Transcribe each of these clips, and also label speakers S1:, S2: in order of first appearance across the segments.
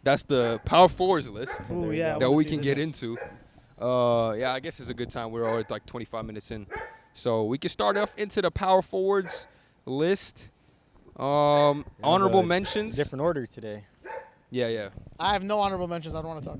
S1: That's the power forwards list
S2: Ooh, yeah,
S1: that we can get into. Yeah, I guess it's a good time. We're already like 25 minutes in. So we can start off into the power forwards list. Honorable mentions.
S3: Different order today.
S1: Yeah.
S2: I have no honorable mentions. I don't want to talk.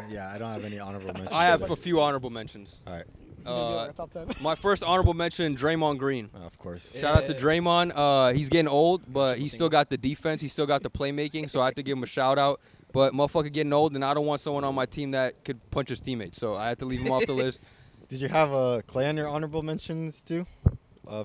S3: Yeah, I don't have any honorable mentions.
S1: I have a few honorable mentions.
S3: All right.
S2: It's gonna be like a top 10.
S1: My first honorable mention, Draymond Green.
S3: Of course.
S1: Shout out to Draymond. He's getting old, but he still got the defense. He still got the playmaking, so I have to give him a shout out. But motherfucker getting old, and I don't want someone on my team that could punch his teammates, so I had to leave him off the list.
S3: Did you have Clay on your honorable mentions too,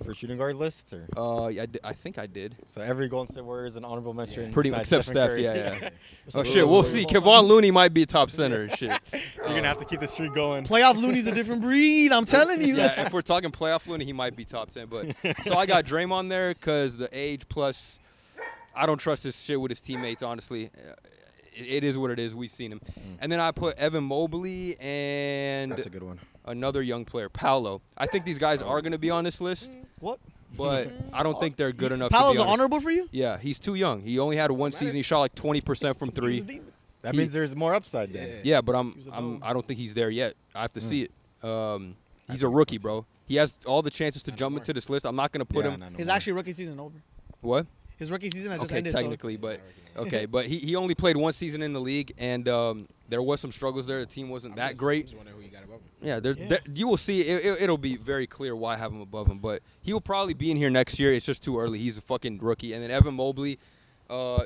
S3: for shooting guard list? Or?
S1: I think I did.
S3: So every Golden State Warrior is an honorable mention.
S1: Pretty much, except
S3: Steph.
S1: Steph, yeah. Oh, shit, we'll see. Kevon Looney might be a top center and shit.
S3: You're going to have to keep the streak going.
S2: Playoff Looney's a different breed. I'm telling you.
S1: Yeah, if we're talking playoff Looney, he might be top 10. But so I got Draymond there because the age plus I don't trust his shit with his teammates, honestly. It is what it is. We've seen him. And then I put Evan Mobley and
S3: That's a good one.
S1: another young player, Paolo. I think these guys are going to be on this list.
S2: What?
S1: But I don't think they're good enough
S2: Paolo's
S1: to be on
S2: honorable for you?
S1: Yeah, he's too young. He only had one season. He shot like 20% from three.
S3: That means there's more upside then.
S1: Yeah, but I don't think he's there yet. I have to see it. He's a rookie, bro. He has all the chances to jump into this list. I'm not going to put him.
S2: His actually rookie season over.
S1: What?
S2: His rookie season has just
S1: Okay,
S2: ended.
S1: technically, but okay, but he only played one season in the league, and there was some struggles there. The team wasn't that great. Yeah, you will see. It'll be very clear why I have him above him, but he will probably be in here next year. It's just too early. He's a fucking rookie. And then Evan Mobley,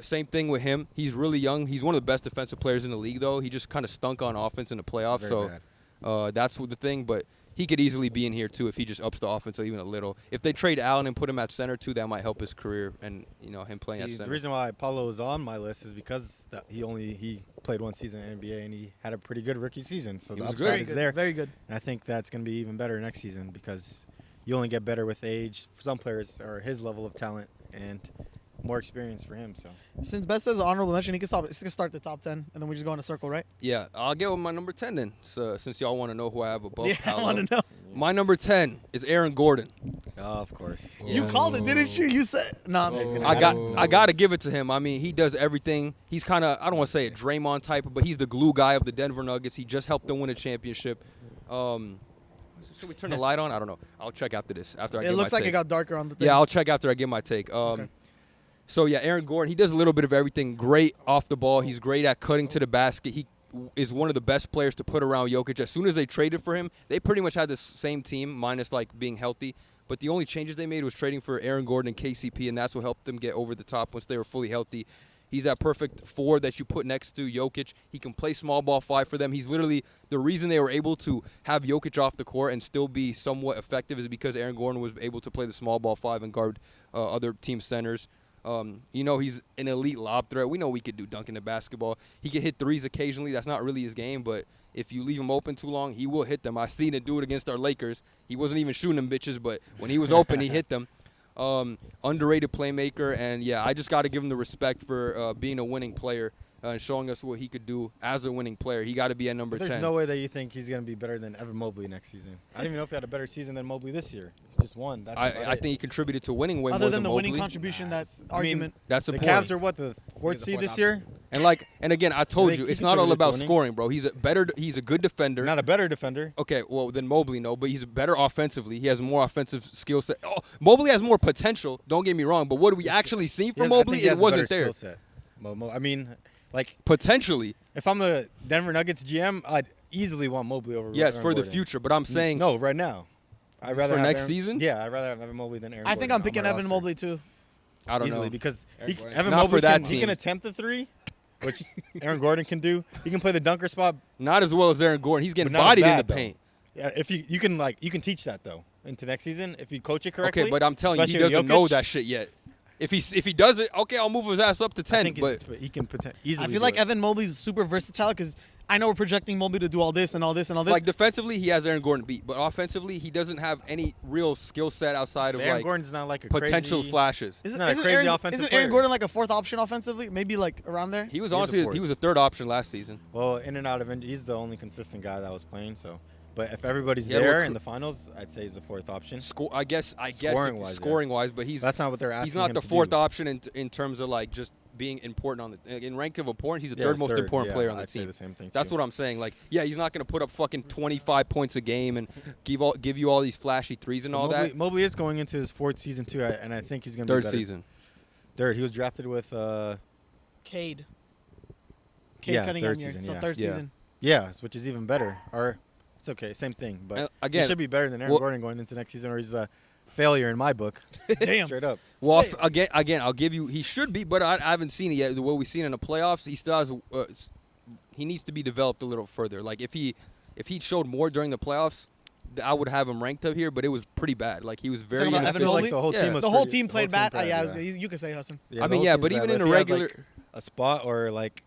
S1: same thing with him. He's really young. He's one of the best defensive players in the league, though. He just kind of stunk on offense in the playoffs, that's the thing. But he could easily be in here too if he just ups the offense even a little. If they trade Allen and put him at center too, that might help his career and him playing at center.
S3: The reason why Paulo is on my list is because he played one season in the NBA and he had a pretty good rookie season. So the upside is there.
S2: Very good.
S3: And I think that's going to be even better next season because you only get better with age. For some players, or his level of talent and more experience for him. So
S2: since Best says honorable mention, he can start the top 10, and then we just go in a circle, right?
S1: Yeah, I'll get with my number 10 then. So, since y'all want to know who I have above Paolo.
S2: I want to know.
S1: My number 10 is Aaron Gordon.
S3: of course.
S2: You called it, didn't you? You said no.
S1: I got to give it to him. I mean, he does everything. He's kind of, I don't want to say a Draymond type, but he's the glue guy of the Denver Nuggets. He just helped them win a championship. Should we turn the light on? I don't know. I'll check after this. It
S2: looks like it got darker on the thing.
S1: Yeah, I'll check after I give my take.
S2: Okay.
S1: So, yeah, Aaron Gordon, he does a little bit of everything. Great off the ball. He's great at cutting to the basket. He is one of the best players to put around Jokic. As soon as they traded for him, they pretty much had the same team, minus, being healthy. But the only changes they made was trading for Aaron Gordon and KCP, and that's what helped them get over the top once they were fully healthy. He's that perfect four that you put next to Jokic. He can play small ball five for them. He's literally the reason they were able to have Jokic off the court and still be somewhat effective is because Aaron Gordon was able to play the small ball five and guard other team centers. He's an elite lob threat. We know he could do dunking the basketball. He can hit threes occasionally. That's not really his game, but if you leave him open too long, he will hit them. I seen it do it against our Lakers. He wasn't even shooting them bitches, but when he was open, he hit them. Underrated playmaker, and yeah, I just got to give him the respect for being a winning player and showing us what he could do as a winning player. He got to be at number 10.
S3: There's no way that you think he's going to be better than Evan Mobley next season. I don't even know if he had a better season than Mobley this year. He just won.
S1: I think he contributed to winning way more
S2: Other
S1: than
S2: than the
S1: Mobley.
S2: winning contribution, that argument.
S1: That's
S3: the
S1: important.
S3: Cavs are what, the fourth seed this year?
S1: And again, I told you, it's not all about scoring, bro. He's a good defender.
S3: Not a better defender.
S1: Okay, well, then Mobley, no, but he's better offensively. He has more offensive skill set. Oh, Mobley has more potential, don't get me wrong, but what do we actually see from Mobley? It wasn't there.
S3: I mean,
S1: potentially.
S3: If I'm the Denver Nuggets GM, I'd easily want Mobley over
S1: Yes,
S3: Aaron
S1: for the
S3: Gordon.
S1: future, but I'm saying.
S3: No, right now. I'd rather
S1: for
S3: have
S1: next season?
S3: Yeah, I'd rather have Evan Mobley than Aaron
S2: I
S3: Gordon.
S2: think I'm picking Evan Mobley too.
S1: I don't
S3: easily
S1: know.
S3: Because
S1: Not
S3: Evan Mobley
S1: for that
S3: he can
S1: team.
S3: attempt the three, which Aaron Gordon can do. He can play the dunker spot.
S1: Not as well as Aaron Gordon. He's getting
S3: But not
S1: bodied
S3: as
S1: in the
S3: bad, though.
S1: paint.
S3: Yeah, if you can teach that though into next season if you coach it correctly.
S1: Okay, but I'm telling you, he
S3: especially
S1: doesn't
S3: with
S1: know
S3: Jokic.
S1: that shit yet. If he does it, okay, I'll move his ass up to 10. But
S3: he can easily.
S2: I feel like Evan Mobley's super versatile because I know we're projecting Mobley to do all this and all this and all this.
S1: like defensively, he has Aaron Gordon beat, but offensively, he doesn't have any real skill set outside of
S3: Aaron Gordon's not like a
S1: potential
S3: crazy,
S1: flashes.
S3: Isn't Aaron, offensive
S2: Isn't Aaron
S3: player.
S2: Gordon like a fourth option offensively? Maybe like around there.
S1: He was
S3: He is a
S1: honestly
S3: fourth.
S1: he was a third option last season.
S3: Well, in and out of injury, he's the only consistent guy that was playing. So, but if everybody's
S1: Yeah,
S3: there
S1: well,
S3: in the finals, I'd say he's the fourth option.
S1: I guess
S3: Scoring-wise,
S1: scoring wise, but
S3: That's not what they're asking.
S1: he's not
S3: him
S1: the
S3: to
S1: fourth
S3: do.
S1: option in terms of like just being important on the in rank of important. He's the
S3: Yeah,
S1: third
S3: he's
S1: most
S3: third.
S1: important
S3: Yeah,
S1: player on the
S3: I'd say
S1: team.
S3: the same thing,
S1: That's
S3: too.
S1: what I'm saying. Like, yeah, he's not going to put up fucking 25 points a game and give you all these flashy threes and all that.
S3: Mobley is going into his 4th season too, and I think he's going to be
S1: Third
S3: better.
S1: season.
S3: Third. He was drafted with.
S2: Cade
S3: Yeah,
S2: Cunningham
S3: third
S2: year,
S3: season,
S2: so
S3: yeah.
S2: third
S1: Yeah.
S2: season.
S3: Yeah, which is even better. Or it's okay, same thing. But
S1: again,
S3: he should be better than Aaron Gordon going into next season, or he's a failure in my book.
S2: Damn.
S3: Straight up.
S1: Well, again, I'll give you. He should be, but I haven't seen it yet. What we've seen in the playoffs, he still has. He needs to be developed a little further. Like if he showed more during the playoffs, I would have him ranked up here. But it was pretty bad. Like he was very.
S2: Talking about
S3: I
S2: Evan
S3: feel
S2: Mobley?
S3: like the whole
S1: Yeah.
S3: team was
S2: The whole
S3: pretty-
S2: team
S3: the
S2: played bad. Yeah,
S3: yeah.
S2: you could say Hassan.
S3: Yeah,
S1: I
S3: the
S1: mean,
S3: whole
S1: yeah,
S3: team's
S1: but
S3: bad.
S1: even in
S3: if
S1: a
S3: he had,
S1: regular.
S3: like, a spot, or like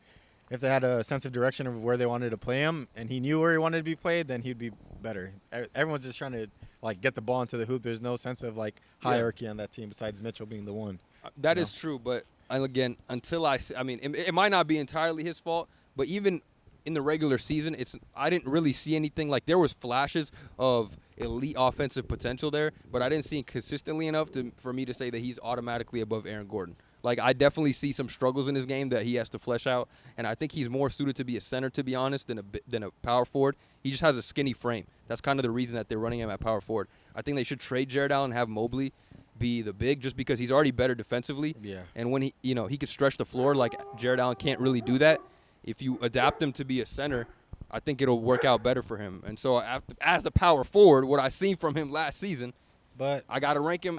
S3: if they had a sense of direction of where they wanted to play him, and he knew where he wanted to be played, then he'd be better. Everyone's just trying to like get the ball into the hoop. There's no sense of like hierarchy on that team besides Mitchell being the one.
S1: That is true, but again, until I mean, it might not be entirely his fault, but even in the regular season, I didn't really see anything. Like there was flashes of elite offensive potential there, but I didn't see it consistently enough for me to say that he's automatically above Aaron Gordon. Like I definitely see some struggles in his game that he has to flesh out, and I think he's more suited to be a center, to be honest, than a power forward. He just has a skinny frame. That's kind of the reason that they're running him at power forward. I think they should trade Jared Allen and have Mobley be the big, just because he's already better defensively.
S3: Yeah.
S1: And when he could stretch the floor, like Jared Allen can't really do that. If you adapt him to be a center, I think it'll work out better for him. And so as a power forward, what I seen from him last season,
S3: But
S1: I got to rank him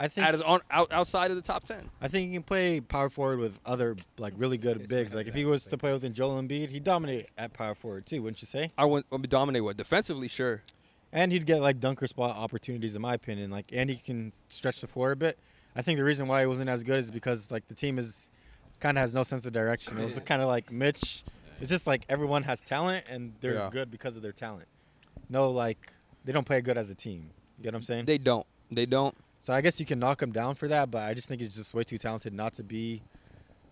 S1: outside of the top 10.
S3: I think he can play power forward with other like really good bigs. Like if he was to play with Joel Embiid, he'd dominate at power forward too, wouldn't you say?
S1: I want to dominate what? Defensively, sure.
S3: And he'd get like dunker spot opportunities, in my opinion. Like, and he can stretch the floor a bit. I think the reason why he wasn't as good is because like the team kind of has no sense of direction. It was kind of like Mitch. It's just like everyone has talent and they're good because of their talent. No, like they don't play good as a team. You get what I'm saying?
S1: They don't.
S3: So I guess you can knock him down for that, but I just think he's just way too talented not to be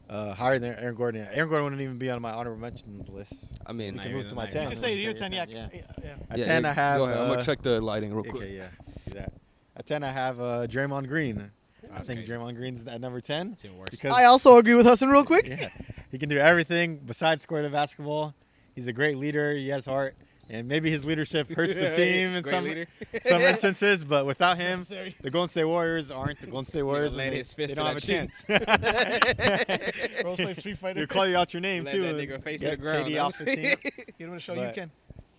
S3: higher than Aaron Gordon. Aaron Gordon wouldn't even be on my honorable mentions list.
S1: I mean,
S3: We can move to my 10.
S2: You can say your 10, yeah.
S3: Yeah.
S2: Yeah.
S3: At 10, I have.
S1: Go ahead. I'm gonna check the lighting real quick.
S3: Okay, yeah, do that. At 10, I have Draymond Green. I think Draymond Green's at number 10.
S4: It's even worse.
S3: Because
S2: I also agree with Hassan real quick.
S3: yeah, he can do everything besides score the basketball. He's a great leader. He has heart. And maybe his leadership hurts the team in
S4: Great
S3: some
S4: leader.
S3: some instances, but without him,
S2: Necessary.
S3: the Golden State Warriors aren't the Golden State Warriors.
S4: land
S3: and
S4: his fist
S3: they don't
S4: to
S3: have a
S4: that
S3: chance.
S2: Role play Street Fighter.
S3: They'll call you out your name
S4: Let
S3: too.
S4: that
S3: and
S4: nigga face to
S3: get
S4: the ground.
S3: KD
S4: That's-
S3: off the team.
S2: You want to show you
S3: But-
S2: can.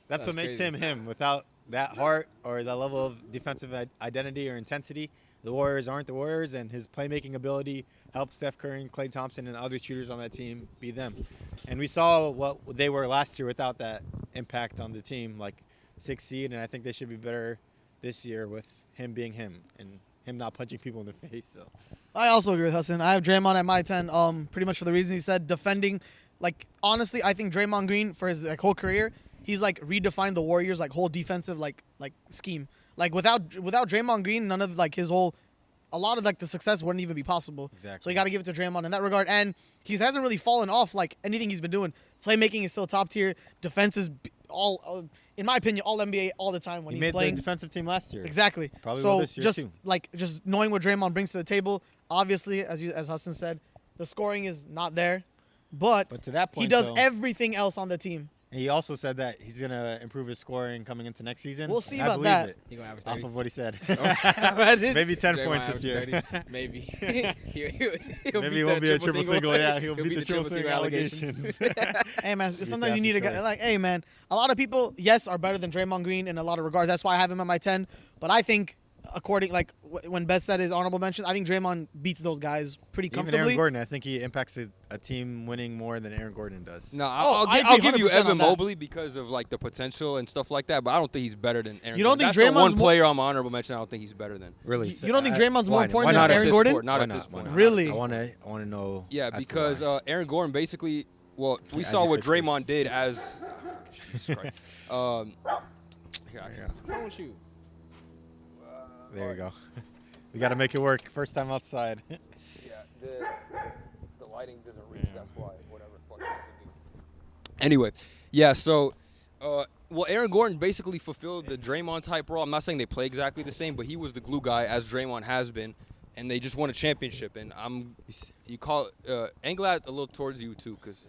S3: That's what
S4: That's
S3: makes
S4: crazy.
S3: him. Without that heart or that level of defensive identity or intensity, the Warriors aren't the Warriors, and his playmaking ability helps Steph Curry and Klay Thompson and other shooters on that team be them. And we saw what they were last year without that impact on the team, like 6th seed, and I think they should be better this year with him being him and him not punching people in the face. So
S2: I also agree with Hassan. I have Draymond at my 10, pretty much for the reason he said, defending. Like, honestly, I think Draymond Green, for his whole career, he's, like, redefined the Warriors, like, whole defensive, like scheme. Like, without Draymond Green, none of, like, a lot of, like, the success wouldn't even be possible.
S3: Exactly.
S2: So you got to give it to Draymond in that regard. And he hasn't really fallen off, like, anything he's been doing. Playmaking is still top tier. Defense is all, in my opinion, all NBA all the time when
S3: he
S2: he's
S3: made
S2: playing.
S3: the defensive team last year.
S2: Exactly.
S3: Probably
S2: so
S3: will this year,
S2: just
S3: too.
S2: just knowing what Draymond brings to the table, obviously, as Hassan said, the scoring is not there, but
S3: But to that point,
S2: he does
S3: though,
S2: everything else on the team.
S3: he also said that he's gonna improve his scoring coming into next season.
S2: We'll see
S3: and I
S2: about
S3: believe
S2: that.
S3: it
S4: He gonna average
S3: off
S4: 30.
S3: of what he said.
S4: Imagine.
S3: Maybe 10
S4: Draymond
S3: points this year.
S4: average 30. Maybe. He'll
S3: Maybe
S4: beat
S3: it won't
S4: the
S3: be a triple single. Yeah, he'll
S4: He'll
S3: beat the triple single allegations.
S2: Hey man,
S3: Beat
S2: sometimes
S3: that
S2: you need
S3: for
S2: a guy
S3: sure.
S2: like, hey man, a lot of people, yes, are better than Draymond Green in a lot of regards. That's why I have him at my 10. But I think, according when Best said his honorable mention, I think Draymond beats those guys pretty
S3: Even Aaron
S2: comfortably.
S3: Gordon, I think he impacts a team winning more than Aaron Gordon does.
S1: No,
S2: Oh, I
S1: I'll
S2: agree
S1: give you
S2: 100%
S1: Evan
S2: on that.
S1: Mobley because of like the potential and stuff like that, but I don't think he's better than Aaron.
S2: You don't
S1: Gordon.
S2: think
S1: That's the one
S2: Draymond's more-
S1: player on my honorable mention I don't think he's better than.
S3: Really?
S2: You don't think Draymond's more
S3: why-
S2: important
S3: why
S2: than
S3: not
S2: Aaron
S1: at this
S2: Gordon?
S1: point, not
S3: Why
S1: at
S3: not?
S1: this
S3: Why
S1: point.
S3: not?
S2: Really?
S3: I want to know.
S1: Yeah,
S3: as to
S1: because
S3: why.
S1: Aaron Gordon basically, well, we
S3: As
S1: saw
S3: he
S1: what
S3: fixes.
S1: Draymond did as. Jesus Christ. Here,
S4: What's wrong with you?
S3: There you go. We got to make it work. First time outside.
S1: Yeah, the lighting doesn't reach. That's why. Whatever. Fuck it has to do. Anyway, yeah. So, well, Aaron Gordon basically fulfilled the Draymond type role. I'm not saying they play exactly the same, but he was the glue guy as Draymond has been and they just won a championship. And you call Englert a little towards you too, because.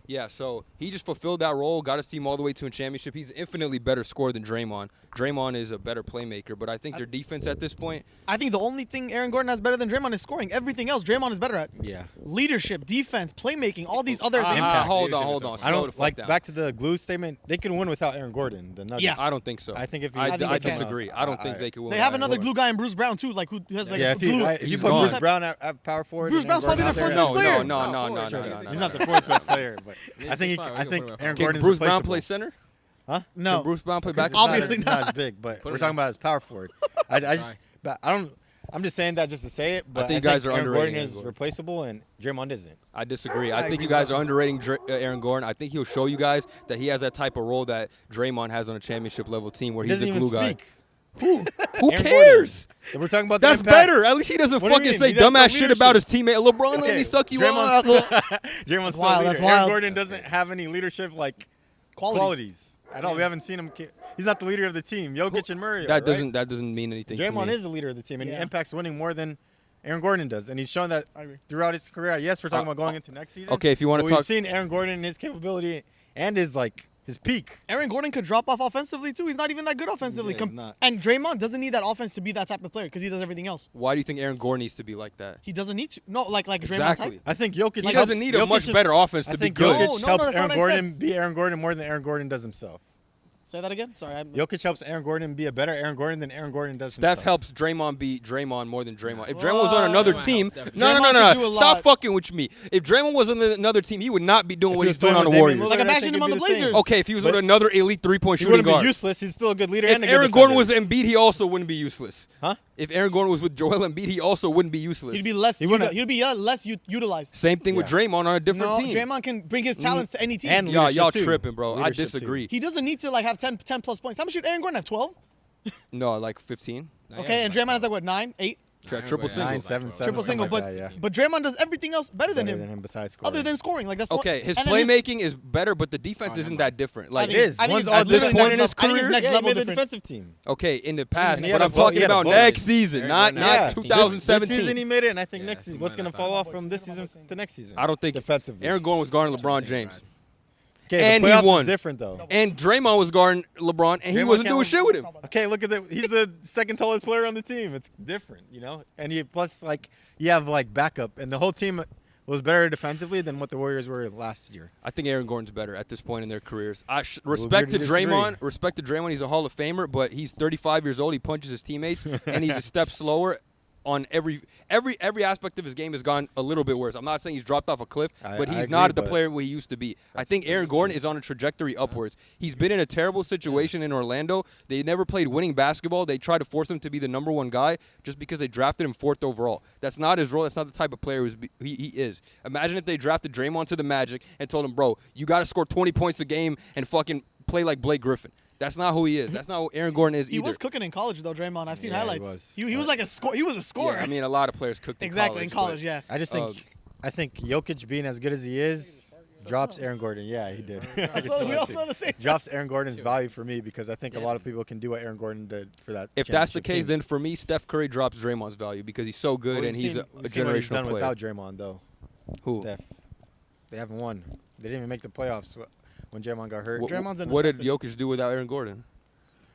S1: Yeah, so he just fulfilled that role, got his team all the way to a championship. He's infinitely better scorer than Draymond. Draymond is a better playmaker, but I think their defense at this point.
S2: I think the only thing Aaron Gordon has better than Draymond is scoring. Everything else Draymond is better at.
S3: Yeah.
S2: Leadership, defense, playmaking, all these other things.
S1: Hold on.
S3: I
S1: Slow the
S3: don't
S1: fuck
S3: like
S1: down.
S3: back to the glue statement. They could win without Aaron Gordon. The Nuggets.
S2: Yeah.
S1: I don't think so.
S3: I think if
S1: I
S2: think they can.
S1: disagree. I don't think they could win.
S2: They have
S1: without
S2: another
S1: Aaron
S2: glue guy in Bruce Brown too, like who has like
S3: Yeah,
S2: a glue.
S3: if you
S1: He's
S3: put
S1: gone.
S3: Bruce Brown at power forward,
S2: Bruce
S3: and
S2: Brown's
S3: Aaron
S2: probably
S3: Gordon's
S2: their
S3: out
S2: fourth
S3: there,
S2: best player.
S1: No.
S3: He's not the fourth best player, but I think
S4: fine.
S3: I think Aaron
S1: Can
S3: Gordon's
S1: Bruce Brown
S3: replaceable.
S1: play center?
S3: Huh?
S2: No.
S1: Can Bruce Brown play
S3: Because
S1: back?
S3: it's not
S2: Obviously
S3: as-
S2: not.
S3: not as big, but
S4: Put
S3: we're
S4: it
S3: talking
S4: in.
S3: about his power forward. I just but I don't. I'm just saying that just to say it, but
S1: think you guys are
S3: Aaron
S1: underrating
S3: Gordon
S1: Aaron
S3: is
S1: Gordon.
S3: replaceable and Draymond isn't.
S1: I disagree.
S2: I
S1: I think
S2: agree
S1: you guys
S2: with
S1: are underrating Aaron Gordon. I think he'll show you guys that he has that type of role that Draymond has on a championship level team where
S3: He
S1: he's
S3: doesn't
S1: the
S3: even
S1: glue guy.
S3: speak.
S1: Who
S3: Aaron
S1: cares?
S3: Gordon. We're talking about the
S1: That's
S3: impact.
S1: better. At least he doesn't
S3: What do you
S1: fucking
S3: mean?
S1: say
S3: He does
S1: dumbass
S3: the
S1: shit about his
S3: leadership.
S1: teammate. LeBron, let me suck you up.
S3: Draymond's
S2: wild,
S3: still
S2: that's
S3: leader. Aaron
S2: wild.
S3: Gordon doesn't have any leadership like qualities at all. We haven't seen him. He's not the leader of the team. Jokic and Murray.
S1: That
S3: are,
S1: doesn't
S3: right?
S1: that doesn't mean anything to
S3: Draymond
S1: me.
S3: is the leader of the team, and
S2: Yeah.
S3: he impacts winning more than Aaron Gordon does, and he's shown that
S2: I agree.
S3: throughout his career. Yes, we're talking about going into next season.
S1: Okay, if you want
S3: but
S1: to talk,
S3: we've seen Aaron Gordon and his capability and his peak.
S2: Aaron Gordon could drop off offensively too. He's not even that good offensively.
S3: Yeah, he's not.
S2: And Draymond doesn't need that offense to be that type of player because he does everything else.
S1: why do you think Aaron Gordon needs to be like that?
S2: He doesn't need to. No, like Draymond
S1: Exactly.
S2: type.
S3: I think Jokic.
S1: He
S3: helps-
S1: doesn't need a
S3: Jokic
S1: much
S3: is-
S1: better offense
S3: I
S1: to be
S3: think
S1: good.
S3: Jokic
S2: No,
S3: helps
S2: that's
S3: Aaron
S2: not what I
S3: Gordon be Aaron Gordon more than Aaron Gordon does himself.
S2: Say that again. Sorry.
S3: Jokic helps Aaron Gordon be a better Aaron Gordon than Aaron Gordon does
S1: Steph
S3: himself.
S1: helps Draymond beat Draymond more than Draymond. If Draymond was on
S2: Whoa.
S1: another
S4: Draymond
S1: team,
S4: helps Steph.
S1: no,
S2: Draymond could do a
S1: stop
S2: lot.
S1: fucking with me. If Draymond was on another team, he would not be doing
S3: If
S1: what
S3: he
S1: he's
S3: was
S1: doing
S3: playing
S1: on the
S3: with Damian
S1: Warriors.
S3: Lillard,
S2: Like,
S3: I
S2: imagine
S3: think
S2: him on
S3: it'd
S2: the
S3: be the same.
S2: Blazers.
S1: Okay, if he was
S3: But
S1: with another elite three-point
S3: He
S1: shooting
S3: wouldn't be
S1: guard.
S3: useless. He's still a good leader
S1: If
S3: and a good
S1: Aaron Gordon was
S3: defender.
S1: Embiid, he also wouldn't be useless.
S3: Huh?
S1: If Aaron Gordon was with Joel Embiid, he also wouldn't be useless.
S2: He'd be less.
S3: He wouldn't-
S2: He'd be less utilized.
S1: Same thing with
S3: Yeah.
S1: Draymond on a different
S2: No,
S1: team.
S2: Draymond can bring his talents to any team.
S3: And
S1: Y'all
S3: leadership too.
S1: tripping, bro. I
S3: Leadership too.
S1: disagree.
S2: He doesn't need to like have 10 plus points. How much should Aaron Gordon have? 12?
S1: No, like 15.
S2: Okay, and Draymond has like what, 9, 8?
S1: Triple single.
S3: 9, 7, 7.
S2: Triple single,
S3: something
S2: but
S3: like that, yeah.
S2: but Draymond does everything else better than
S3: Better
S2: him,
S3: besides scoring.
S2: other than scoring. Like that's the
S1: Okay,
S2: one-
S1: his
S2: and then
S1: playmaking is better, but the defense isn't that different. Like,
S2: think it's-
S3: is.
S2: I think
S3: One's
S2: it's
S3: at this
S2: literally
S3: point in
S2: next
S3: his
S2: level- I think it's
S3: career,
S2: next
S3: yeah,
S2: level
S3: he made a
S2: different.
S3: defensive team.
S1: okay, in the past,
S3: And he
S1: but
S3: had
S1: I'm
S3: a
S1: talking
S3: he had a
S1: about
S3: vote.
S1: next season,
S4: Aaron
S1: not
S4: Gordon
S1: not
S4: has 16.
S1: 2017.
S3: This season he made it, and I think
S4: Yeah,
S3: next season.
S4: something
S3: What's
S4: like
S3: going to
S4: that.
S3: fall off from this season to next season?
S1: I don't think
S3: defensively.
S1: Aaron Gordon was guarding LeBron James,
S3: Okay,
S1: and
S3: the
S1: he
S3: playoffs
S1: won.
S3: is different though.
S1: and Draymond was guarding LeBron, and he
S3: Draymond
S1: wasn't
S3: can't
S1: doing shit with him.
S3: Okay, look at he's the second tallest player on the team. It's different, you know. And you have backup, and the whole team was better defensively than what the Warriors were last year.
S1: I think Aaron Gordon's better at this point in their careers.
S3: We'll
S1: Respect to
S3: agree to disagree.
S1: Draymond. Respect to Draymond. He's a Hall of Famer, but he's 35 years old. He punches his teammates, and he's a step slower. On every aspect of his game has gone a little bit worse. I'm not saying he's dropped off a cliff, but
S3: I
S1: he's
S3: agree,
S1: not the
S3: but
S1: player he used to be. I think Aaron
S3: that's
S1: Gordon
S3: true.
S1: is on a trajectory upwards. He's been in a terrible situation in Orlando. They never played winning basketball. They tried to force him to be the number one guy just because they drafted him 4th overall. That's not his role. That's not the type of player he is. Imagine if they drafted Draymond to the Magic and told him, bro, you got to score 20 points a game and fucking play like Blake Griffin. That's not who he is. That's not who Aaron Gordon is
S2: He
S1: either.
S2: was cooking in college though, Draymond. I've seen
S3: Yeah, he
S2: highlights.
S3: was.
S2: He was like a score. He was a scorer.
S1: Yeah, I mean, a lot of players cooked in
S2: exactly
S1: college.
S2: in college.
S1: but-
S2: Yeah.
S3: I just think I think Jokic being as good as he is drops Aaron Gordon. Yeah, he did.
S2: We all saw the same.
S3: Drops Aaron Gordon's value for me because I think a lot of people can do what Aaron Gordon did for that.
S1: If that's the
S3: championship
S1: case,
S3: team.
S1: then for me, Steph Curry drops Draymond's value because he's so good
S3: Well,
S1: and he's a
S3: we've seen what he's
S1: generational
S3: done
S1: player.
S3: without Draymond though.
S1: Who?
S3: Steph. They haven't won. They didn't even make the playoffs when Draymond got hurt.
S2: Draymond's a
S1: What did
S2: necessity.
S1: Jokic do without Aaron Gordon?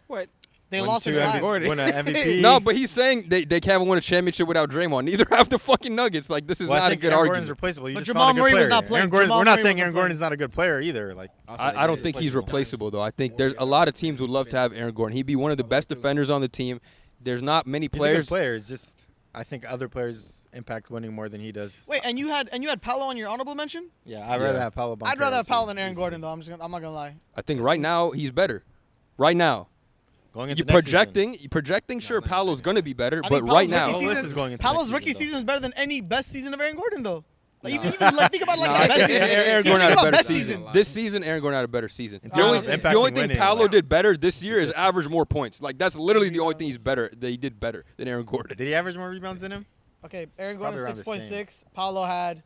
S4: What?
S2: They
S3: Won
S2: lost in
S3: two
S2: five.
S3: Won an MVP.
S1: No, but he's saying they haven't won a championship without Draymond. Neither have the fucking Nuggets. Like, this is
S3: Well, I
S1: not a
S3: think
S1: good
S3: Aaron
S1: argument.
S3: Gordon's replaceable. You
S2: But
S3: just
S2: Jamal
S3: found a good
S2: Murray was
S3: player.
S2: not playing.
S3: Aaron Gordon,
S2: Jamal
S3: we're not
S2: Murray
S3: saying
S2: wasn't
S3: Aaron
S2: playing.
S3: Gordon's not a good player either. Like
S1: I don't think he's replaceable, though. I think there's a lot of teams would love to have Aaron Gordon. He'd be one of the best defenders on the team. There's not many
S3: he's a good
S1: players.
S3: player. It's just I think other players impact winning more than he does.
S2: Wait, and you had Paolo on your honorable mention?
S3: Yeah, I'd rather have Paolo.
S2: I'd rather have
S3: Banchero,
S2: Paolo
S3: too.
S2: than Aaron Gordon though. I'm not gonna lie.
S1: I think right now he's better. Right now.
S3: Going into
S1: You're
S3: next season.
S1: projecting. Sure, Paolo's going to be better,
S2: I
S1: but
S2: think
S1: right
S2: Paolo's
S1: now.
S2: rookie
S3: Well, this
S2: season-
S3: is going into
S2: Paolo's
S3: next
S2: rookie
S3: season, though.
S2: season is better than any best season of Aaron Gordon though. Like,
S3: No.
S2: even like think about like
S1: No,
S2: the
S1: I
S2: best
S1: think
S2: season.
S1: Aaron
S2: Even
S1: Gordon
S2: think
S1: had a
S2: about
S1: better
S2: best
S1: season.
S2: season.
S1: This season, Aaron Gordon had a better season.
S3: In
S1: The
S3: terms
S1: only,
S3: of
S1: the
S3: impacting
S1: only thing
S3: winning,
S1: Paolo
S3: like-
S1: did better this year is average more points. Like, that's literally the only thing that he did better than Aaron Gordon.
S3: Did he average more rebounds than him?
S2: Okay, Aaron Gordon
S3: Probably around the
S2: 6.6. Paolo had